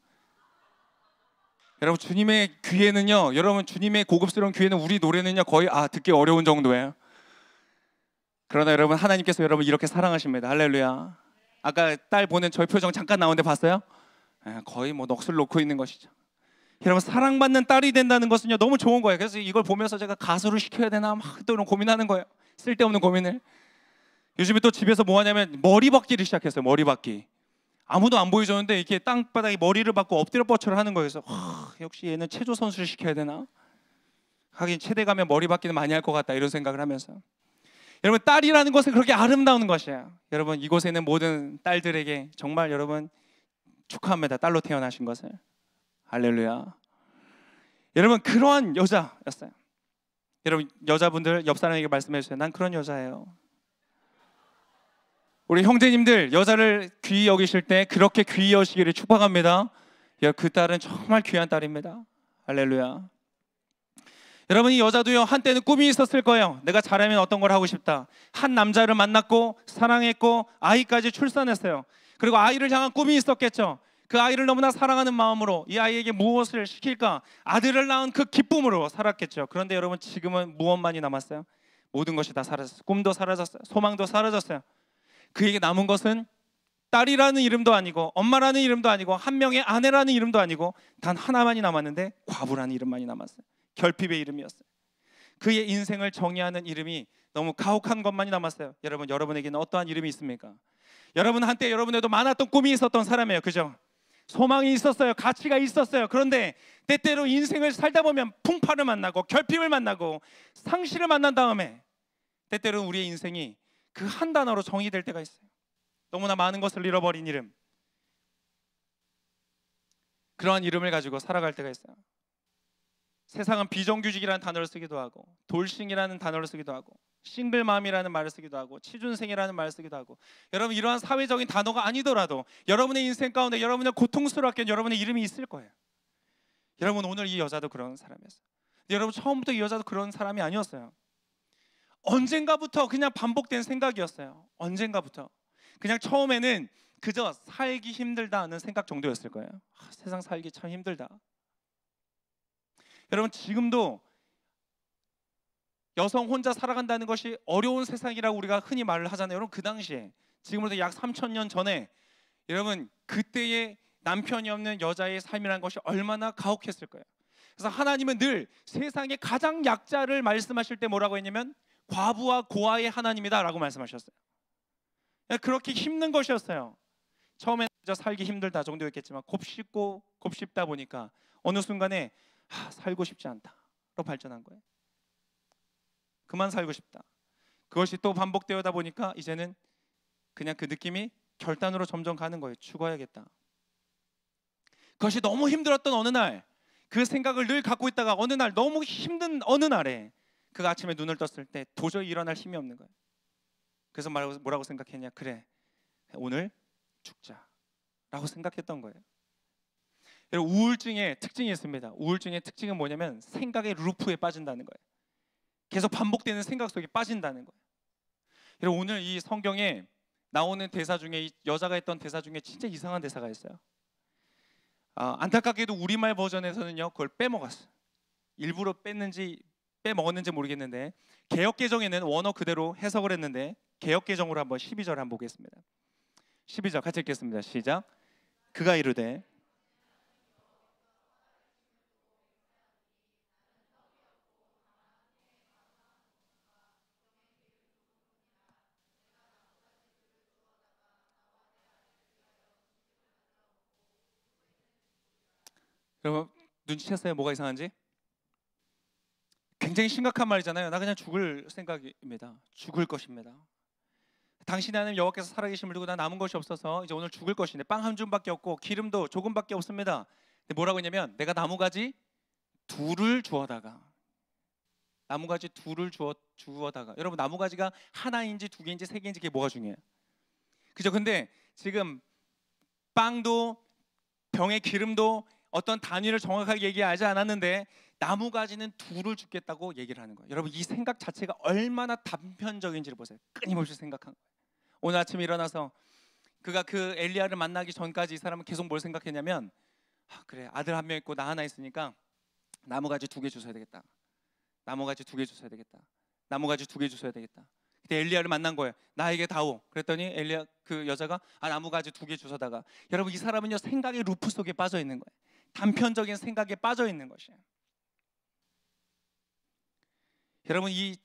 여러분, 주님의 귀에는요, 여러분 주님의 고급스러운 귀에는 우리 노래는요 거의 듣기 어려운 정도예요. 그러나 여러분, 하나님께서 여러분 이렇게 사랑하십니다. 할렐루야. 아까 딸 보는 저희 표정 잠깐 나오는데 봤어요? 거의 뭐 넋을 놓고 있는 것이죠. 여러분, 사랑받는 딸이 된다는 것은요 너무 좋은 거예요. 그래서 이걸 보면서 제가 가수를 시켜야 되나 막 또 고민하는 거예요. 쓸데없는 고민을. 요즘에 또 집에서 뭐 하냐면 머리 박기를 시작했어요. 머리 박기. 아무도 안 보여줬는데 이렇게 땅바닥에 머리를 박고 엎드려 뻗쳐를 하는 거예요. 그래서 역시 얘는 체조 선수를 시켜야 되나? 하긴 체대 가면 머리 박기는 많이 할 것 같다, 이런 생각을 하면서. 여러분, 딸이라는 것은 그렇게 아름다운 것이에요. 여러분, 이곳에 있는 모든 딸들에게 정말 여러분 축하합니다. 딸로 태어나신 것을. 할렐루야. 여러분, 그러한 여자였어요. 여러분, 여자분들 옆 사람에게 말씀해 주세요. 난 그런 여자예요. 우리 형제님들, 여자를 귀히 여기실 때 그렇게 귀히 여기시기를 축복합니다. 그 딸은 정말 귀한 딸입니다. 할렐루야. 여러분, 이 여자도요 한때는 꿈이 있었을 거예요. 내가 잘하면 어떤 걸 하고 싶다. 한 남자를 만났고 사랑했고 아이까지 출산했어요. 그리고 아이를 향한 꿈이 있었겠죠. 그 아이를 너무나 사랑하는 마음으로 이 아이에게 무엇을 시킬까, 아들을 낳은 그 기쁨으로 살았겠죠. 그런데 여러분, 지금은 무엇만이 남았어요? 모든 것이 다 사라졌어요. 꿈도 사라졌어요. 소망도 사라졌어요. 그에게 남은 것은 딸이라는 이름도 아니고 엄마라는 이름도 아니고 한 명의 아내라는 이름도 아니고 단 하나만이 남았는데 과부라는 이름만이 남았어요. 결핍의 이름이었어요. 그의 인생을 정의하는 이름이 너무 가혹한 것만이 남았어요. 여러분, 여러분에게는 어떠한 이름이 있습니까? 여러분, 한때 여러분에도 많았던 꿈이 있었던 사람이에요. 그죠? 소망이 있었어요. 가치가 있었어요. 그런데 때때로 인생을 살다 보면 풍파를 만나고 결핍을 만나고 상실을 만난 다음에 때때로 우리의 인생이 그 한 단어로 정의될 때가 있어요. 너무나 많은 것을 잃어버린 이름. 그러한 이름을 가지고 살아갈 때가 있어요. 세상은 비정규직이라는 단어를 쓰기도 하고 돌싱이라는 단어를 쓰기도 하고 싱글맘이라는 말을 쓰기도 하고 취준생이라는 말을 쓰기도 하고, 여러분, 이러한 사회적인 단어가 아니더라도 여러분의 인생 가운데 여러분의 고통스럽게 여러분의 이름이 있을 거예요. 여러분, 오늘 이 여자도 그런 사람이었어요. 여러분, 처음부터 이 여자도 그런 사람이 아니었어요. 언젠가부터 그냥 반복된 생각이었어요. 언젠가부터 그냥 처음에는 그저 살기 힘들다는 생각 정도였을 거예요. 세상 살기 참 힘들다. 여러분, 지금도 여성 혼자 살아간다는 것이 어려운 세상이라고 우리가 흔히 말을 하잖아요. 여러분, 그 당시에, 지금으로부터 약 3000년 전에 여러분, 그때의 남편이 없는 여자의 삶이라는 것이 얼마나 가혹했을 거예요. 그래서 하나님은 늘 세상의 가장 약자를 말씀하실 때 뭐라고 했냐면 과부와 고아의 하나님이다 라고 말씀하셨어요. 그렇게 힘든 것이었어요. 처음에는 살기 힘들다 정도였겠지만 곱씹다 보니까 어느 순간에 살고 싶지 않다로 발전한 거예요. 그만 살고 싶다. 그것이 또 반복되다 보니까 이제는 그냥 그 느낌이 결단으로 점점 가는 거예요. 죽어야겠다. 그것이 너무 힘들었던 어느 날, 그 생각을 늘 갖고 있다가 어느 날 너무 힘든 어느 날에 그가 아침에 눈을 떴을 때 도저히 일어날 힘이 없는 거예요. 그래서 뭐라고 생각했냐? 그래, 오늘 죽자라고 생각했던 거예요. 여러분, 우울증의 특징이 있습니다. 우울증의 특징은 뭐냐면 생각의 루프에 빠진다는 거예요. 계속 반복되는 생각 속에 빠진다는 거예요. 여러분, 오늘 이 성경에 나오는 대사 중에 이 여자가 했던 대사 중에 진짜 이상한 대사가 있어요. 안타깝게도 우리말 버전에서는요 그걸 빼먹었어요. 일부러 빼먹었는지 모르겠는데 개역개정에는 원어 그대로 해석을 했는데 개역개정으로 한번 12절 한번 보겠습니다. 12절 같이 읽겠습니다. 시작. 그가 이르되 여러분 눈치챘어요? 뭐가 이상한지? 굉장히 심각한 말이잖아요. 나 그냥 죽을 생각입니다. 죽을 것입니다. 당신의 하나님 여호와께서 살아계심을 두고 나 남은 것이 없어서 이제 오늘 죽을 것인데 빵 한 줌밖에 없고 기름도 조금밖에 없습니다. 근데 뭐라고 했냐면 내가 나무가지 둘을 주워다가 나무가지 둘을 주워다가 여러분 나무가지가 하나인지 두 개인지 세 개인지 그게 뭐가 중요해요? 그죠? 근데 지금 빵도 병의 기름도 어떤 단위를 정확하게 얘기하지 않았는데 나무가지는 둘을 죽겠다고 얘기를 하는 거예요. 여러분 이 생각 자체가 얼마나 단편적인지를 보세요. 끊임없이 생각한 거예요. 오늘 아침에 일어나서 그가 그 엘리야를 만나기 전까지 이 사람은 계속 뭘 생각했냐면 그래 아들 한 명 있고 나 하나 있으니까 나무가지 2개 주셔야 되겠다. 나무가지 2개 주셔야 되겠다. 나무가지 2개 주셔야 되겠다. 그때 엘리야를 만난 거예요. 나에게 다오. 그랬더니 엘리야 그 여자가 나무가지 2개 주셔다가 여러분 이 사람은요 생각의 루프 속에 빠져 있는 거예요. 단편적인 생각에 빠져 있는 것이에요. 여러분 이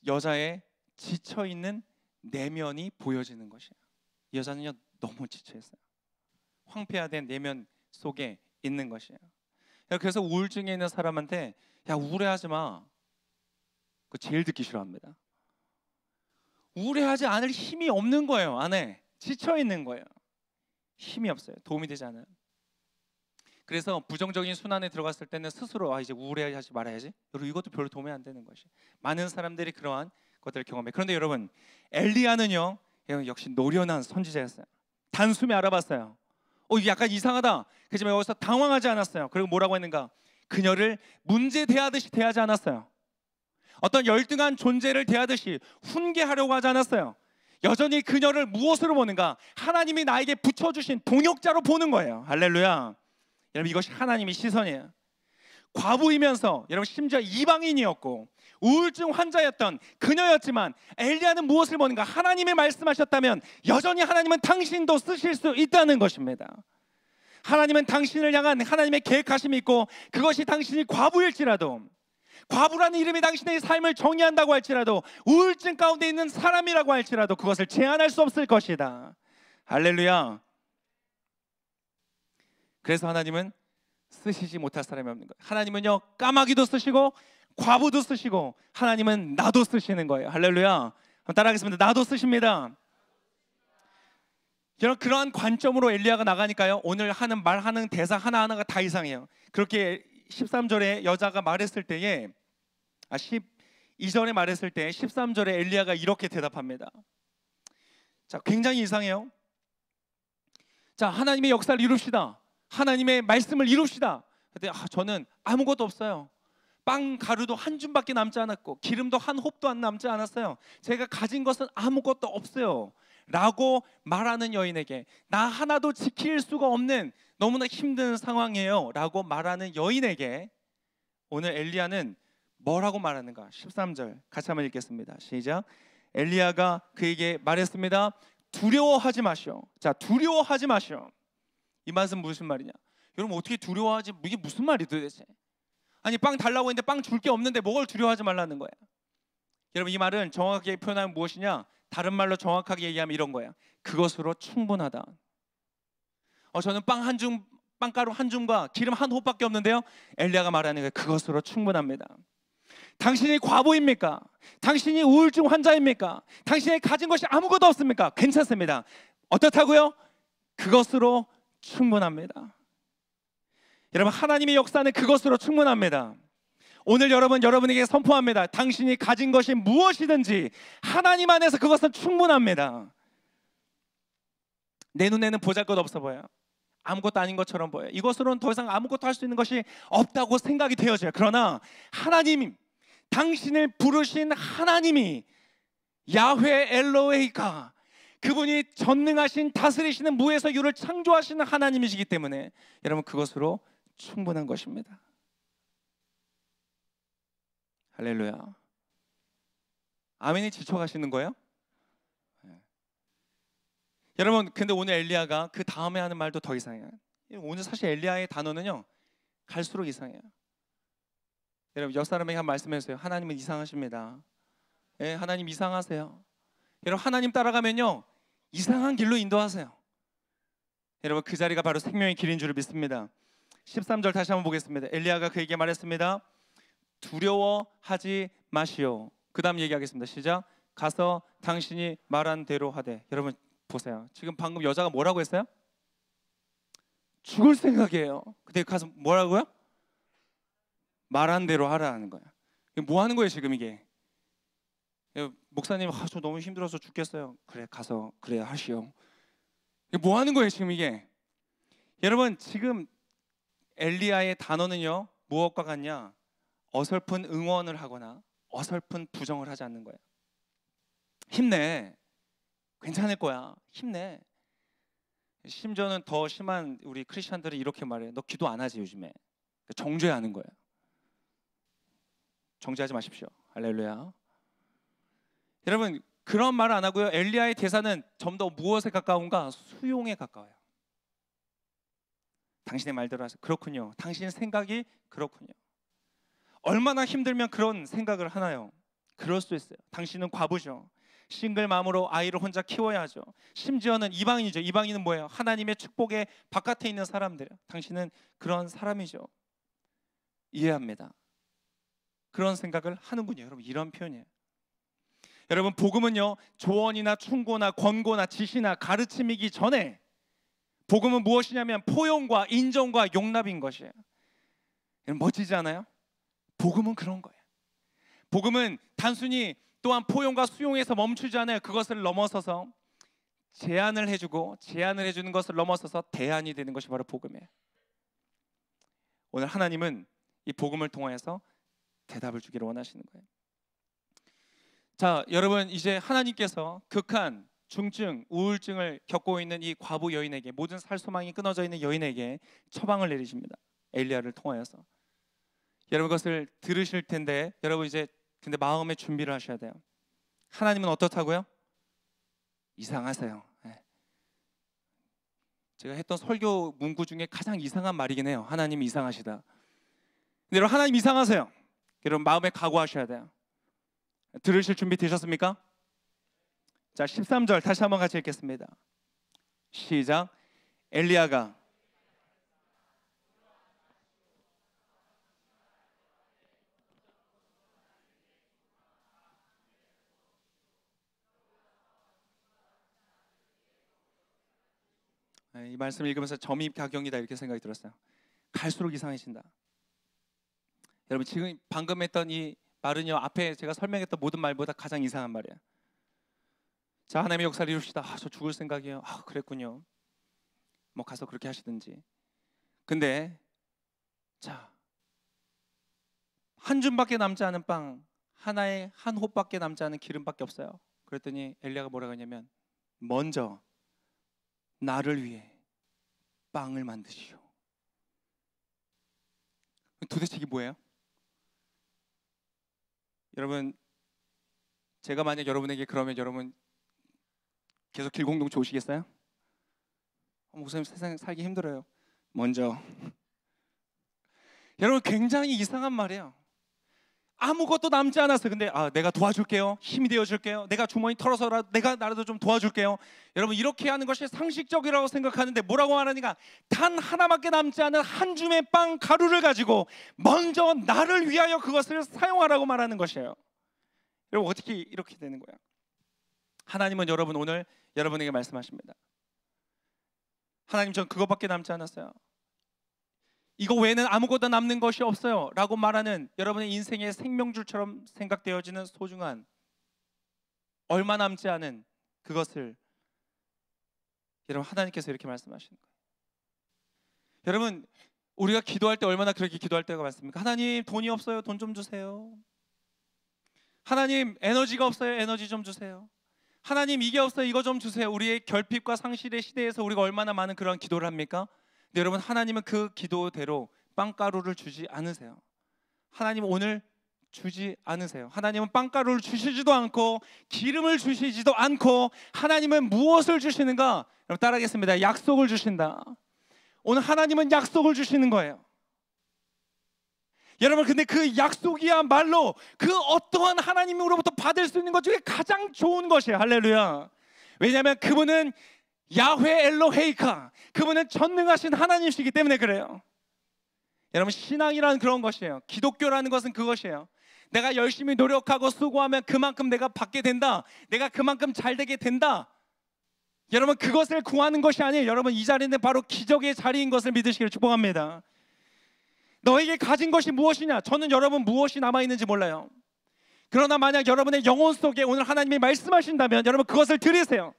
여자의 지쳐 있는 내면이 보여지는 것이에요. 이 여자는요 너무 지쳐 있어요. 황폐화된 내면 속에 있는 것이에요. 그래서 우울증에 있는 사람한테 야 우울해하지 마. 그거 제일 듣기 싫어합니다. 우울해하지 않을 힘이 없는 거예요. 안에 지쳐 있는 거예요. 힘이 없어요. 도움이 되지 않아요. 그래서 부정적인 순환에 들어갔을 때는 스스로 이제 우울해하지 말아야지. 여러분 이것도 별로 도움이 안 되는 것이. 많은 사람들이 그러한 것들을 경험해. 그런데 여러분 엘리야는요 역시 노련한 선지자였어요. 단숨에 알아봤어요. 이게 약간 이상하다. 그렇지만 여기서 당황하지 않았어요. 그리고 뭐라고 했는가? 그녀를 문제 대하듯이 대하지 않았어요. 어떤 열등한 존재를 대하듯이 훈계하려고 하지 않았어요. 여전히 그녀를 무엇으로 보는가? 하나님이 나에게 붙여주신 동역자로 보는 거예요. 할렐루야. 여러분 이것이 하나님의 시선이에요. 과부이면서 여러분 심지어 이방인이었고 우울증 환자였던 그녀였지만 엘리야는 무엇을 보는가? 하나님이 말씀하셨다면 여전히 하나님은 당신도 쓰실 수 있다는 것입니다. 하나님은 당신을 향한 하나님의 계획하심이 있고 그것이 당신이 과부일지라도 과부라는 이름이 당신의 삶을 정의한다고 할지라도 우울증 가운데 있는 사람이라고 할지라도 그것을 제한할 수 없을 것이다. 할렐루야. 그래서 하나님은 쓰시지 못할 사람이 없는 거예요. 하나님은요 까마귀도 쓰시고 과부도 쓰시고 하나님은 나도 쓰시는 거예요. 할렐루야. 따라하겠습니다. 나도 쓰십니다. 여러분 그러한 관점으로 엘리야가 나가니까요 오늘 말하는 대사 하나하나가 다 이상해요. 그렇게 13절에 여자가 말했을 때에 12절에 말했을 때 13절에 엘리야가 이렇게 대답합니다. 자, 굉장히 이상해요. 자, 하나님의 역사를 이룹시다. 하나님의 말씀을 이룹시다. 근데 저는 아무것도 없어요. 빵 가루도 한 줌밖에 남지 않았고 기름도 한 홉도 안 남지 않았어요. 제가 가진 것은 아무것도 없어요 라고 말하는 여인에게 나 하나도 지킬 수가 없는 너무나 힘든 상황이에요 라고 말하는 여인에게 오늘 엘리야는 뭐라고 말하는가? 13절 같이 한번 읽겠습니다. 시작. 엘리야가 그에게 말했습니다. 두려워하지 마시오. 자, 두려워하지 마시오. 이 말은 무슨 말이냐? 여러분 어떻게 두려워하지? 이게 무슨 말이 도대체? 아니 빵 달라고 했는데 빵 줄 게 없는데 뭘 두려워하지 말라는 거예요. 여러분 이 말은 정확하게 표현하면 무엇이냐? 다른 말로 정확하게 얘기하면 이런 거예요. 그것으로 충분하다. 저는 빵가루 한 줌과 기름 한 홉밖에 없는데요. 엘리야가 말하는 거예요. 그것으로 충분합니다. 당신이 과부입니까? 당신이 우울증 환자입니까? 당신이 가진 것이 아무것도 없습니까? 괜찮습니다. 어떻다고요? 그것으로 충분합니다. 여러분 하나님의 역사는 그것으로 충분합니다. 오늘 여러분에게 선포합니다. 당신이 가진 것이 무엇이든지 하나님 안에서 그것은 충분합니다. 내 눈에는 보잘것없어 보여요. 아무것도 아닌 것처럼 보여요. 이것으로는 더 이상 아무것도 할 수 있는 것이 없다고 생각이 되어져요. 그러나 하나님, 당신을 부르신 하나님이 야훼 엘로헤이카, 그분이 전능하신 다스리시는 무에서 유를 창조하시는 하나님이시기 때문에 여러분 그것으로 충분한 것입니다. 할렐루야. 아멘이 지쳐가시는 거예요? 여러분 근데 오늘 엘리야가 그 다음에 하는 말도 더 이상해요. 오늘 사실 엘리야의 단어는요 갈수록 이상해요. 여러분 옆 사람에게 한 말씀해주세요. 하나님은 이상하십니다. 예, 하나님 이상하세요. 여러분 하나님 따라가면요 이상한 길로 인도하세요. 여러분 그 자리가 바로 생명의 길인 줄 믿습니다. 13절 다시 한번 보겠습니다. 엘리야가 그에게 말했습니다. 두려워하지 마시오. 그 다음 얘기하겠습니다. 시작. 가서 당신이 말한 대로 하되. 여러분 보세요. 지금 방금 여자가 뭐라고 했어요? 죽을 생각이에요. 근데 가서 뭐라고요? 말한 대로 하라는 거예요. 뭐 하는 거예요 지금 이게? 목사님 저 너무 힘들어서 죽겠어요. 그래 가서 그래 하시오. 뭐 하는 거예요 지금 이게? 여러분 지금 엘리야의 단어는요 무엇과 같냐? 어설픈 응원을 하거나 어설픈 부정을 하지 않는 거예요. 힘내. 괜찮을 거야. 힘내. 심지어는 더 심한 우리 크리스천들은 이렇게 말해요. 너 기도 안 하지 요즘에. 정죄하는 거예요. 정죄하지 마십시오. 할렐루야. 여러분 그런 말을 안 하고요. 엘리야의 대사는 좀 더 무엇에 가까운가? 수용에 가까워요. 당신의 말대로 하세요. 그렇군요. 당신의 생각이 그렇군요. 얼마나 힘들면 그런 생각을 하나요? 그럴 수 있어요. 당신은 과부죠. 싱글맘으로 아이를 혼자 키워야죠. 심지어는 이방인이죠. 이방인은 뭐예요? 하나님의 축복의 바깥에 있는 사람들. 당신은 그런 사람이죠. 이해합니다. 그런 생각을 하는군요. 여러분 이런 표현이에요. 여러분 복음은요 조언이나 충고나 권고나 지시나 가르침이기 전에 복음은 무엇이냐면 포용과 인정과 용납인 것이에요. 멋지지 않아요? 복음은 그런 거예요. 복음은 단순히 또한 포용과 수용에서 멈추지 않아요. 그것을 넘어서서 제안을 해주고 제안을 해주는 것을 넘어서서 대안이 되는 것이 바로 복음이에요. 오늘 하나님은 이 복음을 통해서 대답을 주기를 원하시는 거예요. 자, 여러분 이제 하나님께서 극한 중증, 우울증을 겪고 있는 이 과부 여인에게, 모든 살 소망이 끊어져 있는 여인에게 처방을 내리십니다. 엘리야를 통하여서. 여러분 그것을 들으실 텐데 여러분 이제 근데 마음의 준비를 하셔야 돼요. 하나님은 어떻다고요? 이상하세요. 네. 제가 했던 설교 문구 중에 가장 이상한 말이긴 해요. 하나님이 이상하시다. 근데 여러분 하나님 이상하세요. 여러분 마음에 각오하셔야 돼요. 들으실 준비 되셨습니까? 자 13절 다시 한번 같이 읽겠습니다. 시작. 엘리야가 이 말씀을 읽으면서 점입가경이다 이렇게 생각이 들었어요. 갈수록 이상해진다. 여러분 지금 방금 했던 이 말은요 앞에 제가 설명했던 모든 말보다 가장 이상한 말이에요. 자 하나님의 역사를 이룹시다. 저 죽을 생각이에요. 그랬군요. 뭐 가서 그렇게 하시든지. 근데 자 한 줌밖에 남지 않은 빵 하나에 한 홉밖에 남지 않은 기름밖에 없어요. 그랬더니 엘리야가 뭐라고 하냐면 먼저 나를 위해 빵을 만드시오. 도대체 이게 뭐예요? 여러분 제가 만약 여러분에게 그러면 여러분 계속 길공동체 오시겠어요? 목사님 세상 살기 힘들어요. 먼저 여러분 굉장히 이상한 말이에요. 아무것도 남지 않았어요. 근데 내가 도와줄게요. 힘이 되어줄게요. 내가 주머니 털어서라도 내가 나라도 좀 도와줄게요. 여러분 이렇게 하는 것이 상식적이라고 생각하는데 뭐라고 말하니까 단 하나밖에 남지 않은 한 줌의 빵 가루를 가지고 먼저 나를 위하여 그것을 사용하라고 말하는 것이에요. 여러분 어떻게 이렇게 되는 거예요? 하나님은 여러분 오늘 여러분에게 말씀하십니다. 하나님 전 그것밖에 남지 않았어요. 이거 외에는 아무것도 남는 것이 없어요 라고 말하는 여러분의 인생의 생명줄처럼 생각되어지는 소중한 얼마 남지 않은 그것을 여러분 하나님께서 이렇게 말씀하시는 거예요. 여러분 우리가 기도할 때 얼마나 그렇게 기도할 때가 많습니까? 하나님 돈이 없어요. 돈 좀 주세요. 하나님 에너지가 없어요. 에너지 좀 주세요. 하나님 이게 없어요. 이거 좀 주세요. 우리의 결핍과 상실의 시대에서 우리가 얼마나 많은 그런 기도를 합니까? 근데 여러분 하나님은 그 기도대로 빵가루를 주지 않으세요. 하나님 오늘 주지 않으세요. 하나님은 빵가루를 주시지도 않고 기름을 주시지도 않고 하나님은 무엇을 주시는가? 여러분 따라하겠습니다. 약속을 주신다. 오늘 하나님은 약속을 주시는 거예요. 여러분 근데 그 약속이야말로 그 어떠한 하나님으로부터 받을 수 있는 것 중에 가장 좋은 것이에요. 할렐루야. 왜냐하면 그분은 야훼 엘로헤이카, 그분은 전능하신 하나님이시기 때문에 그래요. 여러분 신앙이라는 그런 것이에요. 기독교라는 것은 그것이에요. 내가 열심히 노력하고 수고하면 그만큼 내가 받게 된다. 내가 그만큼 잘 되게 된다. 여러분 그것을 구하는 것이 아니에요. 여러분 이 자리는 바로 기적의 자리인 것을 믿으시기를 축복합니다. 너에게 가진 것이 무엇이냐? 저는 여러분 무엇이 남아있는지 몰라요. 그러나 만약 여러분의 영혼 속에 오늘 하나님이 말씀하신다면 여러분 그것을 드리세요.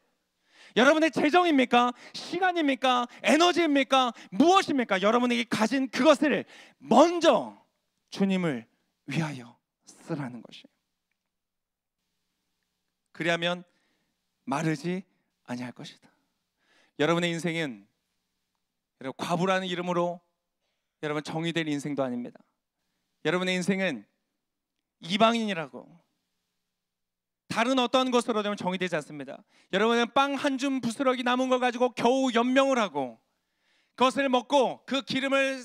여러분의 재정입니까? 시간입니까? 에너지입니까? 무엇입니까? 여러분에게 가진 그것을 먼저 주님을 위하여 쓰라는 것이에요. 그리하면 마르지 아니할 것이다. 여러분의 인생은 여러분 과부라는 이름으로 여러분 정의될 인생도 아닙니다. 여러분의 인생은 이방인이라고 다른 어떤 것으로 되면 정의되지 않습니다. 여러분은 빵 한 줌 부스러기 남은 걸 가지고 겨우 연명을 하고 그것을 먹고 그 기름을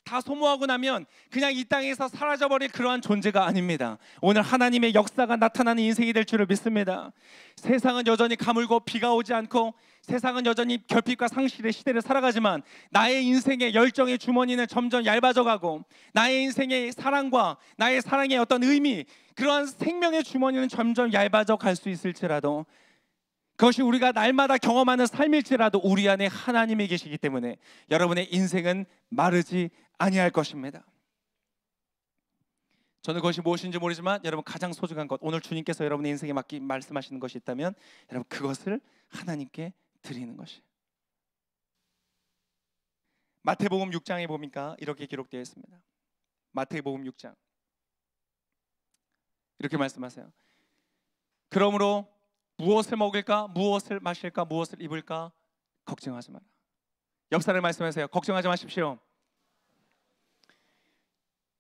다 소모하고 나면 그냥 이 땅에서 사라져버릴 그러한 존재가 아닙니다. 오늘 하나님의 역사가 나타나는 인생이 될 줄을 믿습니다. 세상은 여전히 가물고 비가 오지 않고 세상은 여전히 결핍과 상실의 시대를 살아가지만 나의 인생의 열정의 주머니는 점점 얇아져가고 나의 인생의 사랑과 나의 사랑의 어떤 의미, 그러한 생명의 주머니는 점점 얇아져 갈 수 있을지라도 그것이 우리가 날마다 경험하는 삶일지라도 우리 안에 하나님이 계시기 때문에 여러분의 인생은 마르지 아니할 것입니다. 저는 그것이 무엇인지 모르지만 여러분 가장 소중한 것, 오늘 주님께서 여러분의 인생에 맡기 말씀하시는 것이 있다면 여러분 그것을 하나님께 드리는 것이에요. 마태복음 6장에 보니까 이렇게 기록되어 있습니다. 마태복음 6장 이렇게 말씀하세요. 그러므로 무엇을 먹을까, 무엇을 마실까, 무엇을 입을까 걱정하지 마라. 옆 사람을 말씀하세요. 걱정하지 마십시오.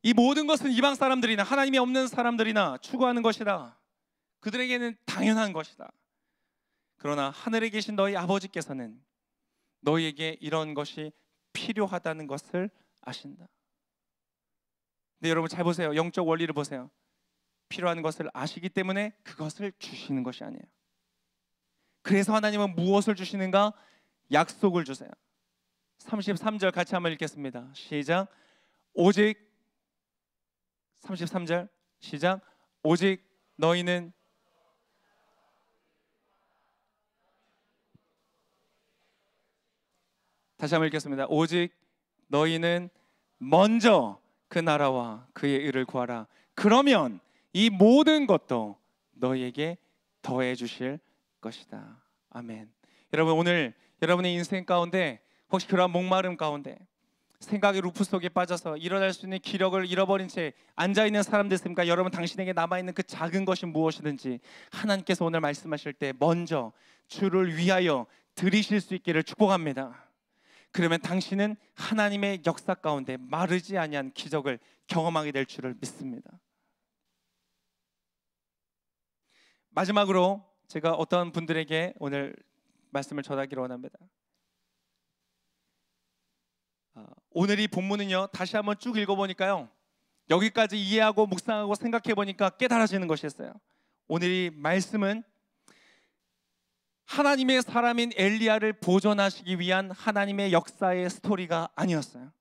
이 모든 것은 이방 사람들이나 하나님이 없는 사람들이나 추구하는 것이다. 그들에게는 당연한 것이다. 그러나 하늘에 계신 너희 아버지께서는 너희에게 이런 것이 필요하다는 것을 아신다. 근데 여러분 잘 보세요. 영적 원리를 보세요. 필요한 것을 아시기 때문에 그것을 주시는 것이 아니에요. 그래서 하나님은 무엇을 주시는가? 약속을 주세요. 33절 같이 한번 읽겠습니다. 시작. 오직 33절 시작. 오직 너희는 다시 한번 읽겠습니다. 오직 너희는 먼저 그 나라와 그의 의를 구하라. 그러면 이 모든 것도 너희에게 더해 주실 것이다. 아멘. 여러분 오늘 여러분의 인생 가운데 혹시 그러한 목마름 가운데 생각의 루프 속에 빠져서 일어날 수 있는 기력을 잃어버린 채 앉아있는 사람들 있습니까? 여러분 당신에게 남아있는 그 작은 것이 무엇이든지 하나님께서 오늘 말씀하실 때 먼저 주를 위하여 드리실 수 있기를 축복합니다. 그러면 당신은 하나님의 역사 가운데 마르지 아니한 기적을 경험하게 될 줄을 믿습니다. 마지막으로 제가 어떤 분들에게 오늘 말씀을 전하기로 원합니다. 오늘 이 본문은요, 다시 한번 쭉 읽어보니까요, 여기까지 이해하고 묵상하고 생각해 보니까 깨달아지는 것이었어요. 오늘 이 말씀은 하나님의 사람인 엘리야를 보존하시기 위한 하나님의 역사의 스토리가 아니었어요.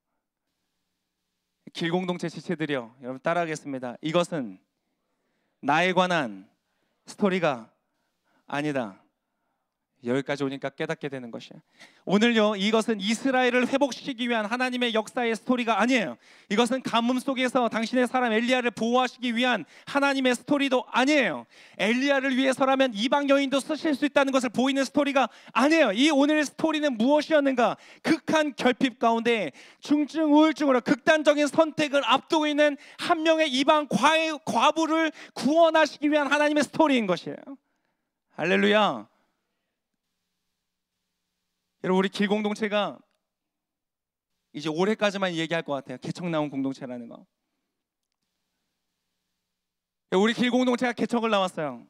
길공동체 지체들이요, 여러분 따라하겠습니다. 이것은 나에 관한 스토리가 아니다. 여기까지 오니까 깨닫게 되는 것이에요. 오늘요, 이것은 이스라엘을 회복시키기 위한 하나님의 역사의 스토리가 아니에요. 이것은 가뭄 속에서 당신의 사람 엘리야를 보호하시기 위한 하나님의 스토리도 아니에요. 엘리야를 위해서라면 이방 여인도 쓰실 수 있다는 것을 보이는 스토리가 아니에요. 이 오늘의 스토리는 무엇이었는가? 극한 결핍 가운데 중증 우울증으로 극단적인 선택을 앞두고 있는 한 명의 이방 과부를 구원하시기 위한 하나님의 스토리인 것이에요. 할렐루야. 여러분, 우리 길공동체가 이제 올해까지만 얘기할 것 같아요. 개척 나온 공동체라는 거. 우리 길공동체가 개척을 나왔어요.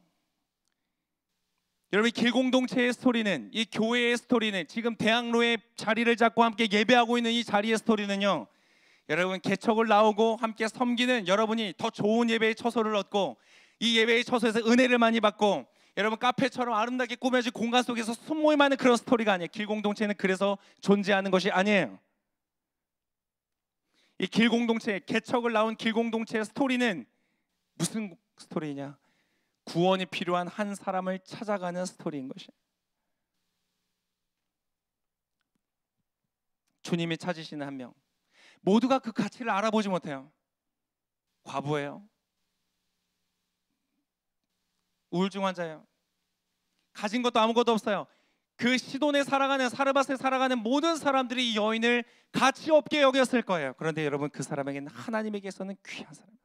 여러분, 이 길공동체의 스토리는, 이 교회의 스토리는, 지금 대학로에 자리를 잡고 함께 예배하고 있는 이 자리의 스토리는요, 여러분 개척을 나오고 함께 섬기는 여러분이 더 좋은 예배의 처소를 얻고, 이 예배의 처소에서 은혜를 많이 받고, 여러분 카페처럼 아름답게 꾸며진 공간 속에서 숨모임하는 그런 스토리가 아니에요. 길공동체는 그래서 존재하는 것이 아니에요. 이 길공동체, 개척을 나온 길공동체의 스토리는 무슨 스토리냐? 구원이 필요한 한 사람을 찾아가는 스토리인 것이에요. 주님이 찾으시는 한 명. 모두가 그 가치를 알아보지 못해요. 과부예요. 우울증 환자예요. 가진 것도 아무것도 없어요. 그 시돈에 살아가는, 사르밧에 살아가는 모든 사람들이 이 여인을 가치 없게 여겼을 거예요. 그런데 여러분, 그 사람에게는 하나님에게서는 귀한 사람이었어요.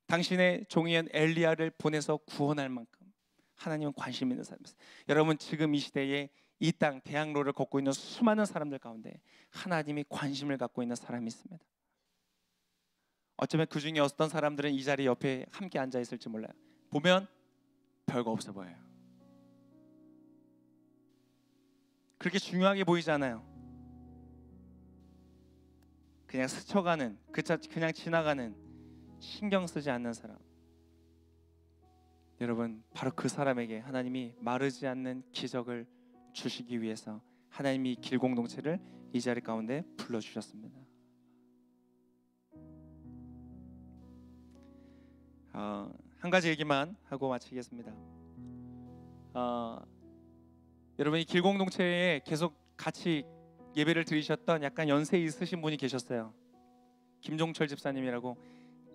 당신의 종이인 엘리야를 보내서 구원할 만큼 하나님은 관심 있는 사람이었어요. 여러분, 지금 이 시대에 이 땅 대학로를 걷고 있는 수많은 사람들 가운데 하나님이 관심을 갖고 있는 사람이 있습니다. 어쩌면 그 중에 어떤 사람들은 이 자리 옆에 함께 앉아 있을지 몰라요. 보면 별거 없어 보여요. 그렇게 중요하게 보이지 않아요. 그냥 스쳐가는, 그냥 지나가는, 신경 쓰지 않는 사람. 여러분, 바로 그 사람에게 하나님이 마르지 않는 기적을 주시기 위해서 하나님이 길공동체를 이 자리 가운데 불러주셨습니다. 한 가지 얘기만 하고 마치겠습니다. 여러분, 이 길공동체에 계속 같이 예배를 드리셨던 약간 연세 있으신 분이 계셨어요. 김종철 집사님이라고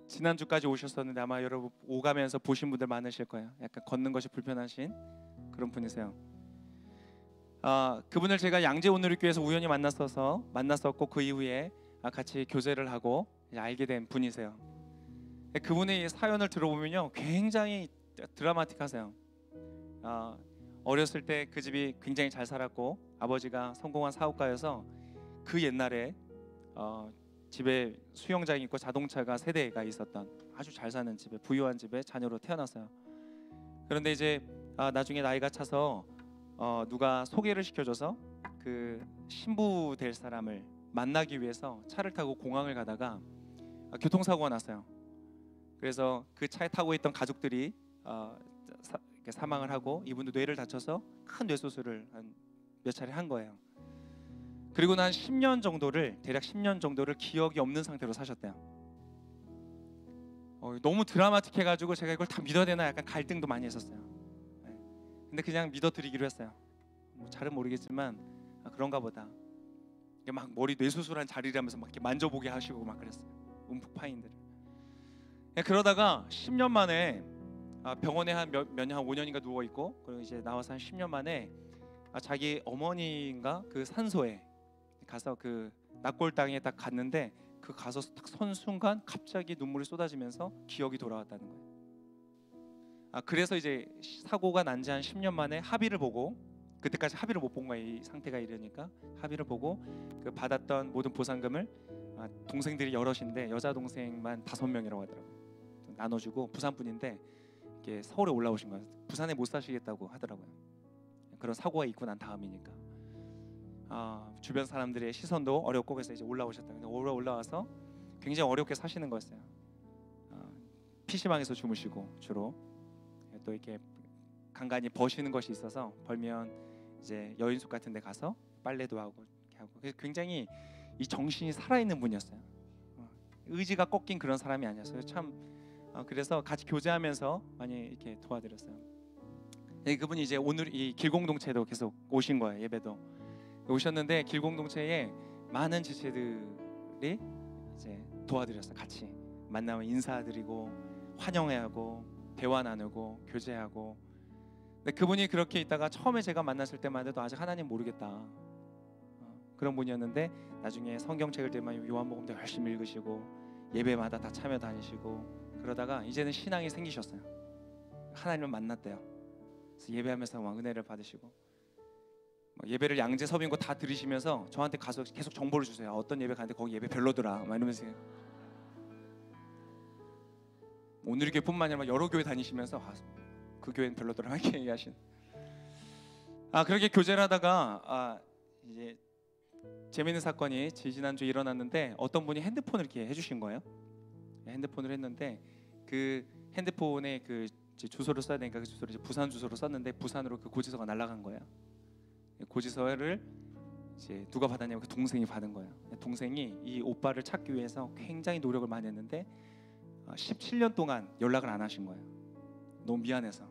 지난주까지 오셨었는데 아마 여러분 오가면서 보신 분들 많으실 거예요. 약간 걷는 것이 불편하신 그런 분이세요. 그분을 제가 양재온누리교회에서 우연히 만났었고 그 이후에 같이 교제를 하고 알게 된 분이세요. 그분의 사연을 들어보면요, 굉장히 드라마틱하세요. 어렸을 때 그 집이 굉장히 잘 살았고 아버지가 성공한 사업가여서 그 옛날에 집에 수영장이 있고 자동차가 세 대가 있었던 아주 잘 사는 집에, 부유한 집에 자녀로 태어났어요. 그런데 이제 나중에 나이가 차서 누가 소개를 시켜줘서 그 신부 될 사람을 만나기 위해서 차를 타고 공항을 가다가 교통사고가 났어요. 그래서 그 차에 타고 있던 가족들이 사망을 하고 이분도 뇌를 다쳐서 큰 뇌수술을 한 몇 차례 한 거예요. 그리고 난 10년 정도를, 대략 10년 정도를 기억이 없는 상태로 사셨대요. 너무 드라마틱해가지고 제가 이걸 다 믿어야 되나 약간 갈등도 많이 했었어요. 근데 그냥 믿어드리기로 했어요. 뭐 잘은 모르겠지만 그런가 보다. 막 머리 뇌수술한 자리라면서 막 이렇게 만져보게 하시고 막 그랬어요. 움푹 파인들을. 그러다가 10년 만에 병원에 한 5년인가 누워 있고, 그리고 이제 나와서 한 10년 만에 자기 어머니인가 그 산소에 가서 그 낙골당에 딱 갔는데, 그 가서 딱 선 순간 갑자기 눈물이 쏟아지면서 기억이 돌아왔다는 거예요. 그래서 이제 사고가 난 지 한 10년 만에 합의를 보고, 그때까지 합의를 못 본 거예요. 이 상태가 이러니까 합의를 보고 그 받았던 모든 보상금을 동생들이 여럿인데 여자 동생만 5명이라고 하더라고요. 나눠주고 부산 분인데 이게 서울에 올라오신 거예요. 부산에 못 사시겠다고 하더라고요. 그런 사고가 있고 난 다음이니까. 주변 사람들의 시선도 어렵고 그래서 이제 올라오셨다. 근데 올라와서 굉장히 어렵게 사시는 거였어요. PC방에서 주무시고 주로 또 이렇게 간간히 버시는 것이 있어서 벌면 이제 여인숙 같은 데 가서 빨래도 하고 이렇게 하고 그래서 굉장히 이 정신이 살아있는 분이었어요. 의지가 꺾인 그런 사람이 아니었어요. 참 그래서 같이 교제하면서 많이 이렇게 도와드렸어요. 그분이 이제 오늘 이 길공동체도 계속 오신 거예요. 예배도 오셨는데 길공동체에 많은 지체들이 이제 도와드렸어요. 같이 만나면 인사드리고 환영회하고 대화 나누고 교제하고. 근데 그분이 그렇게 있다가 처음에 제가 만났을 때만 해도 아직 하나님 모르겠다 그런 분이었는데 나중에 성경책을 들면 요한복음도 열심히 읽으시고 예배마다 다 참여 다니시고 그러다가 이제는 신앙이 생기셨어요. 하나님을 만났대요. 그래서 예배하면서 막 은혜를 받으시고 예배를 양재 서빙고 다 들으시면서 저한테 가서 계속 정보를 주세요. 어떤 예배 가는데 거기 예배 별로더라 막 이러면서 오늘 교회뿐만 아니라 여러 교회 다니시면서 그 교회는 별로더라 이렇게 얘기하신. 그렇게 교제를 하다가 이제 재미있는 사건이 지난주에 일어났는데 어떤 분이 핸드폰을 이렇게 해주신 거예요. 핸드폰을 했는데 그 핸드폰에 그 주소를 써야 되니까 그 주소를 이제 부산 주소로 썼는데 부산으로 그 고지서가 날아간 거예요. 고지서를 이제 누가 받았냐면 그 동생이 받은 거예요. 동생이 이 오빠를 찾기 위해서 굉장히 노력을 많이 했는데 17년 동안 연락을 안 하신 거예요. 너무 미안해서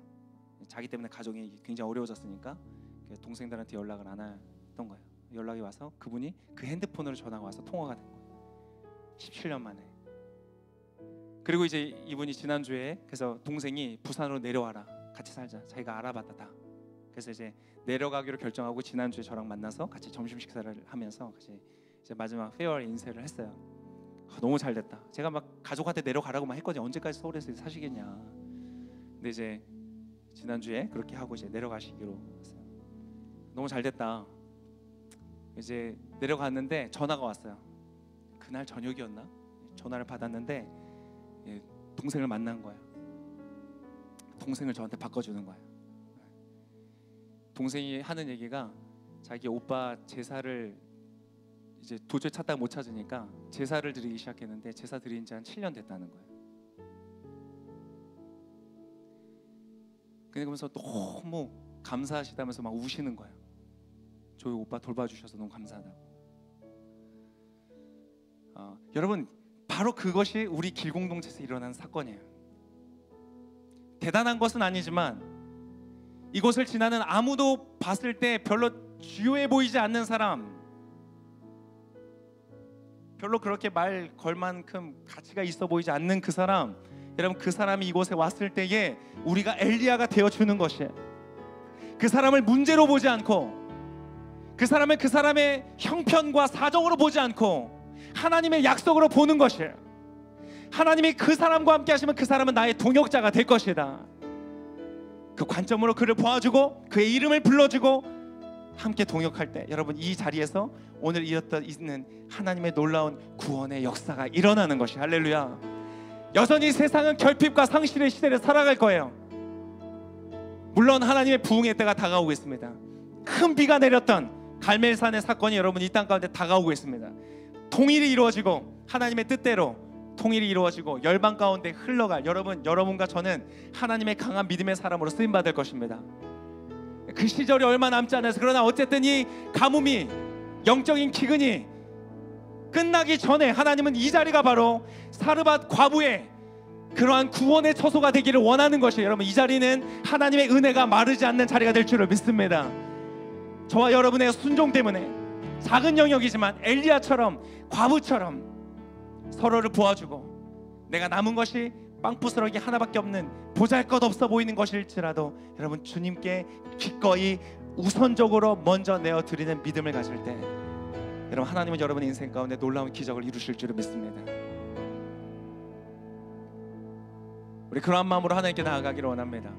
자기 때문에 가정이 굉장히 어려워졌으니까 동생들한테 연락을 안 했던 거예요. 연락이 와서 그분이 그 핸드폰으로 전화가 와서 통화가 된 거예요. 17년 만에. 그리고 이제 이분이 지난주에 그래서 동생이 부산으로 내려와라 같이 살자 자기가 알아봤다. 그래서 이제 내려가기로 결정하고 지난주에 저랑 만나서 같이 점심 식사를 하면서 같이 이제 마지막 페어웰 인사를 했어요. 너무 잘 됐다. 제가 막 가족한테 내려가라고만 했거든요. 언제까지 서울에서 사시겠냐. 근데 이제 지난주에 그렇게 하고 이제 내려가시기로 했어요. 너무 잘 됐다. 이제 내려갔는데 전화가 왔어요. 그날 저녁이었나? 전화를 받았는데 동생을 만난 거예요. 동생을 저한테 바꿔주는 거예요. 동생이 하는 얘기가 자기 오빠 제사를 이제 도저히 찾다가 못 찾으니까 제사를 드리기 시작했는데 제사 드린 지 한 7년 됐다는 거예요. 그러면서 너무 감사하시다면서 막 우시는 거예요. 저희 오빠 돌봐주셔서 너무 감사하다고. 여러분 바로 그것이 우리 길공동체에서 일어난 사건이에요. 대단한 것은 아니지만 이곳을 지나는 아무도 봤을 때 별로 주요해 보이지 않는 사람, 별로 그렇게 말 걸 만큼 가치가 있어 보이지 않는 그 사람, 여러분 그 사람이 이곳에 왔을 때에 우리가 엘리야가 되어주는 것이에요. 그 사람을 문제로 보지 않고 그 사람을 그 사람의 형편과 사정으로 보지 않고 하나님의 약속으로 보는 것이에요. 하나님이 그 사람과 함께 하시면 그 사람은 나의 동역자가 될 것이다. 그 관점으로 그를 보아주고 그의 이름을 불러주고 함께 동역할 때 여러분 이 자리에서 오늘 있는 하나님의 놀라운 구원의 역사가 일어나는 것이 할렐루야. 여전히 세상은 결핍과 상실의 시대를 살아갈 거예요. 물론 하나님의 부흥의 때가 다가오고 있습니다. 큰 비가 내렸던 갈멜산의 사건이 여러분 이 땅 가운데 다가오고 있습니다. 통일이 이루어지고 하나님의 뜻대로 통일이 이루어지고 열방 가운데 흘러갈 여러분과 저는 하나님의 강한 믿음의 사람으로 쓰임받을 것입니다. 그 시절이 얼마 남지 않아서 그러나 어쨌든 이 가뭄이 영적인 기근이 끝나기 전에 하나님은 이 자리가 바로 사르밧 과부의 그러한 구원의 처소가 되기를 원하는 것이에요. 여러분 이 자리는 하나님의 은혜가 마르지 않는 자리가 될 줄을 믿습니다. 저와 여러분의 순종 때문에 작은 영역이지만 엘리야처럼 과부처럼 서로를 도와주고 내가 남은 것이 빵부스러기 하나밖에 없는 보잘것없어 보이는 것일지라도 여러분 주님께 기꺼이 우선적으로 먼저 내어드리는 믿음을 가질 때 여러분 하나님은 여러분의 인생 가운데 놀라운 기적을 이루실 줄을 믿습니다. 우리 그러한 마음으로 하나님께 나아가기를 원합니다.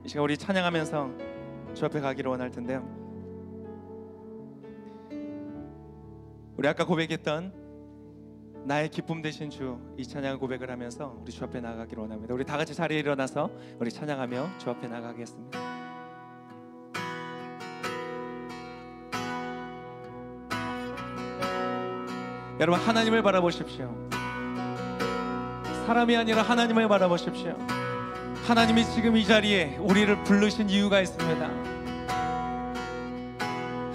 이 시간 우리 찬양하면서 주 앞에 가기를 원할 텐데요, 우리 아까 고백했던 나의 기쁨 되신 주, 이 찬양 고백을 하면서 우리 주 앞에 나가기를 원합니다. 우리 다 같이 자리에 일어나서 우리 찬양하며 주 앞에 나가겠습니다. 여러분, 하나님을 바라보십시오. 사람이 아니라 하나님을 바라보십시오. 하나님이 지금 이 자리에 우리를 부르신 이유가 있습니다.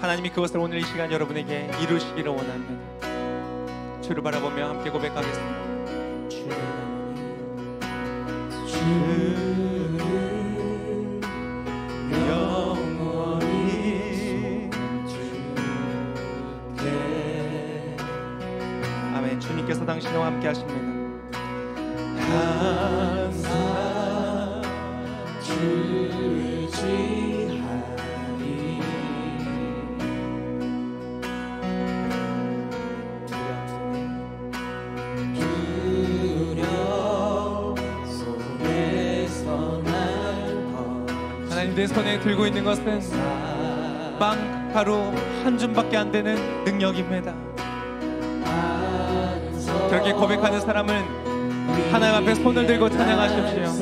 하나님이 그것을 오늘 이 시간 여러분에게 이루시기를 원합니다. 주를 바라보며 함께 고백하겠습니다. 주를 영원히 주께. 아멘. 주님께서 당신과 함께 하십니다. 항상 주를 지하리. 하나님, 내 손에 들고 있는 것은 빵 가루 한 줌밖에 안 되는 능력입니다. 그렇게 고백하는 사람은 하나님 앞에 손을 들고 찬양하십시오.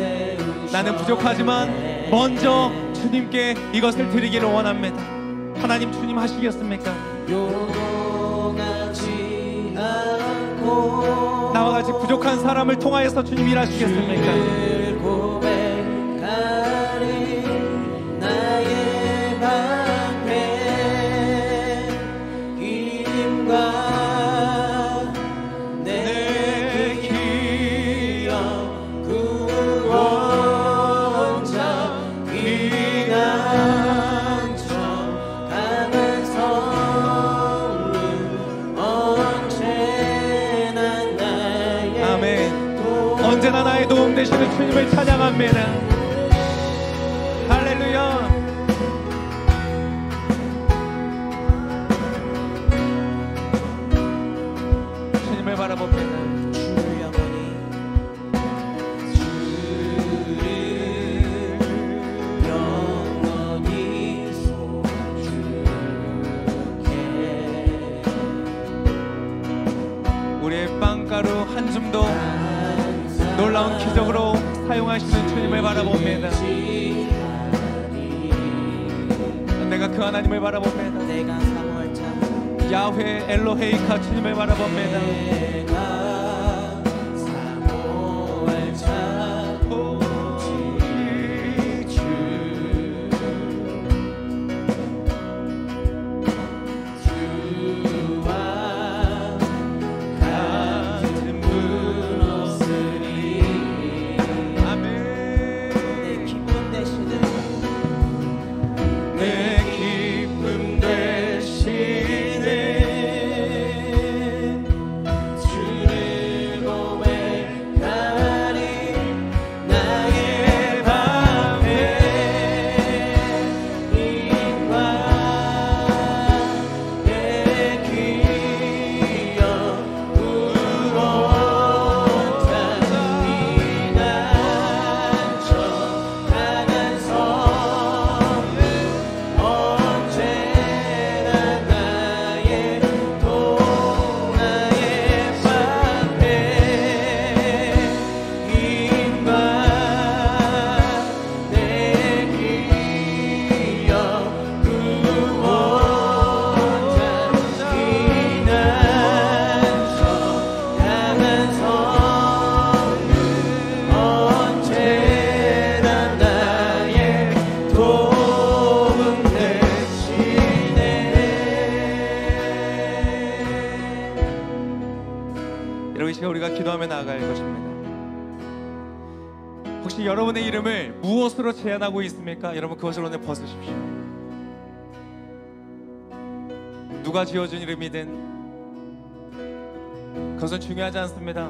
나는 부족하지만 먼저 주님께 이것을 드리기를 원합니다. 하나님, 주님 하시겠습니까? 나와 같이 부족한 사람을 통하여서 주님 일하시겠습니까? 언제나 나의 도움 되시는 주님을 찬양합니다. 할렐루야. 주님을 바라봅니다. 주를 영원히, 주를 영원히 소주게. 우리의 빵가루 한 줌도 놀라운 기적으로 사용하시는 주님을 바라봅니다. 내가 그 하나님을 바라봅니다. 내가 사모할 자 야훼 엘로헤이카 주님을 바라봅니다. 내가 사모할 자 오직 주. 주와 같은 분 없으리. 우리가 기도하며 나아갈 것입니다. 혹시 여러분의 이름을 무엇으로 제한하고 있습니까? 여러분, 그것을 오늘 벗으십시오. 누가 지어준 이름이든 그것은 중요하지 않습니다.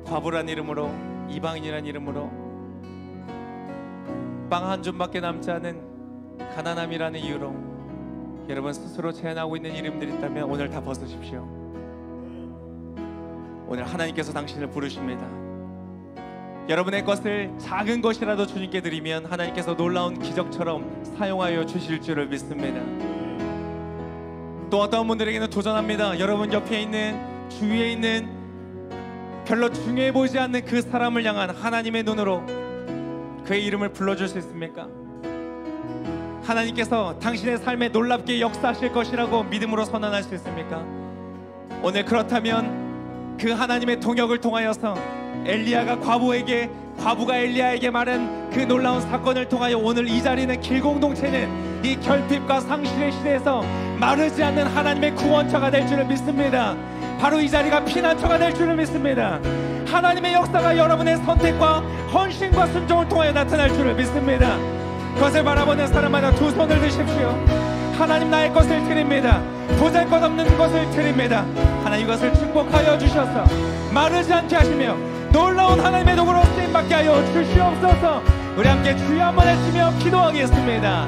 과부란 이름으로, 이방인이란 이름으로, 빵 한 줌밖에 남지 않은 가난함이라는 이유로 여러분 스스로 제한하고 있는 이름들이 있다면 오늘 다 벗으십시오. 오늘 하나님께서 당신을 부르십니다. 여러분의 것을 작은 것이라도 주님께 드리면 하나님께서 놀라운 기적처럼 사용하여 주실 줄을 믿습니다. 또 어떤 분들에게는 도전합니다. 여러분 옆에 있는, 주위에 있는 별로 중요해 보이지 않는 그 사람을 향한 하나님의 눈으로 그의 이름을 불러줄 수 있습니까? 하나님께서 당신의 삶에 놀랍게 역사하실 것이라고 믿음으로 선언할 수 있습니까? 오늘 그렇다면 그 하나님의 동역을 통하여서 엘리야가 과부가 엘리야에게 말한 그 놀라운 사건을 통하여 오늘 이 자리는 길공동체는 이 결핍과 상실의 시대에서 마르지 않는 하나님의 구원처가 될 줄을 믿습니다. 바로 이 자리가 피난처가 될 줄을 믿습니다. 하나님의 역사가 여러분의 선택과 헌신과 순종을 통하여 나타날 줄을 믿습니다. 그것을 바라보는 사람마다 두 손을 드십시오. 하나님, 나의 것을 드립니다. 보잘것없는 것을 드립니다. 하나님, 이것을 축복하여 주셔서 마르지 않게 하시며 놀라운 하나님의 도구로 쓰임받게 하여 주시옵소서. 우리 함께 주여 한번 외치며 기도하겠습니다.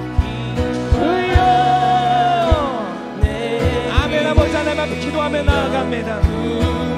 주여. 아멘. 아버지 하나님 앞에 기도하며 나아갑니다.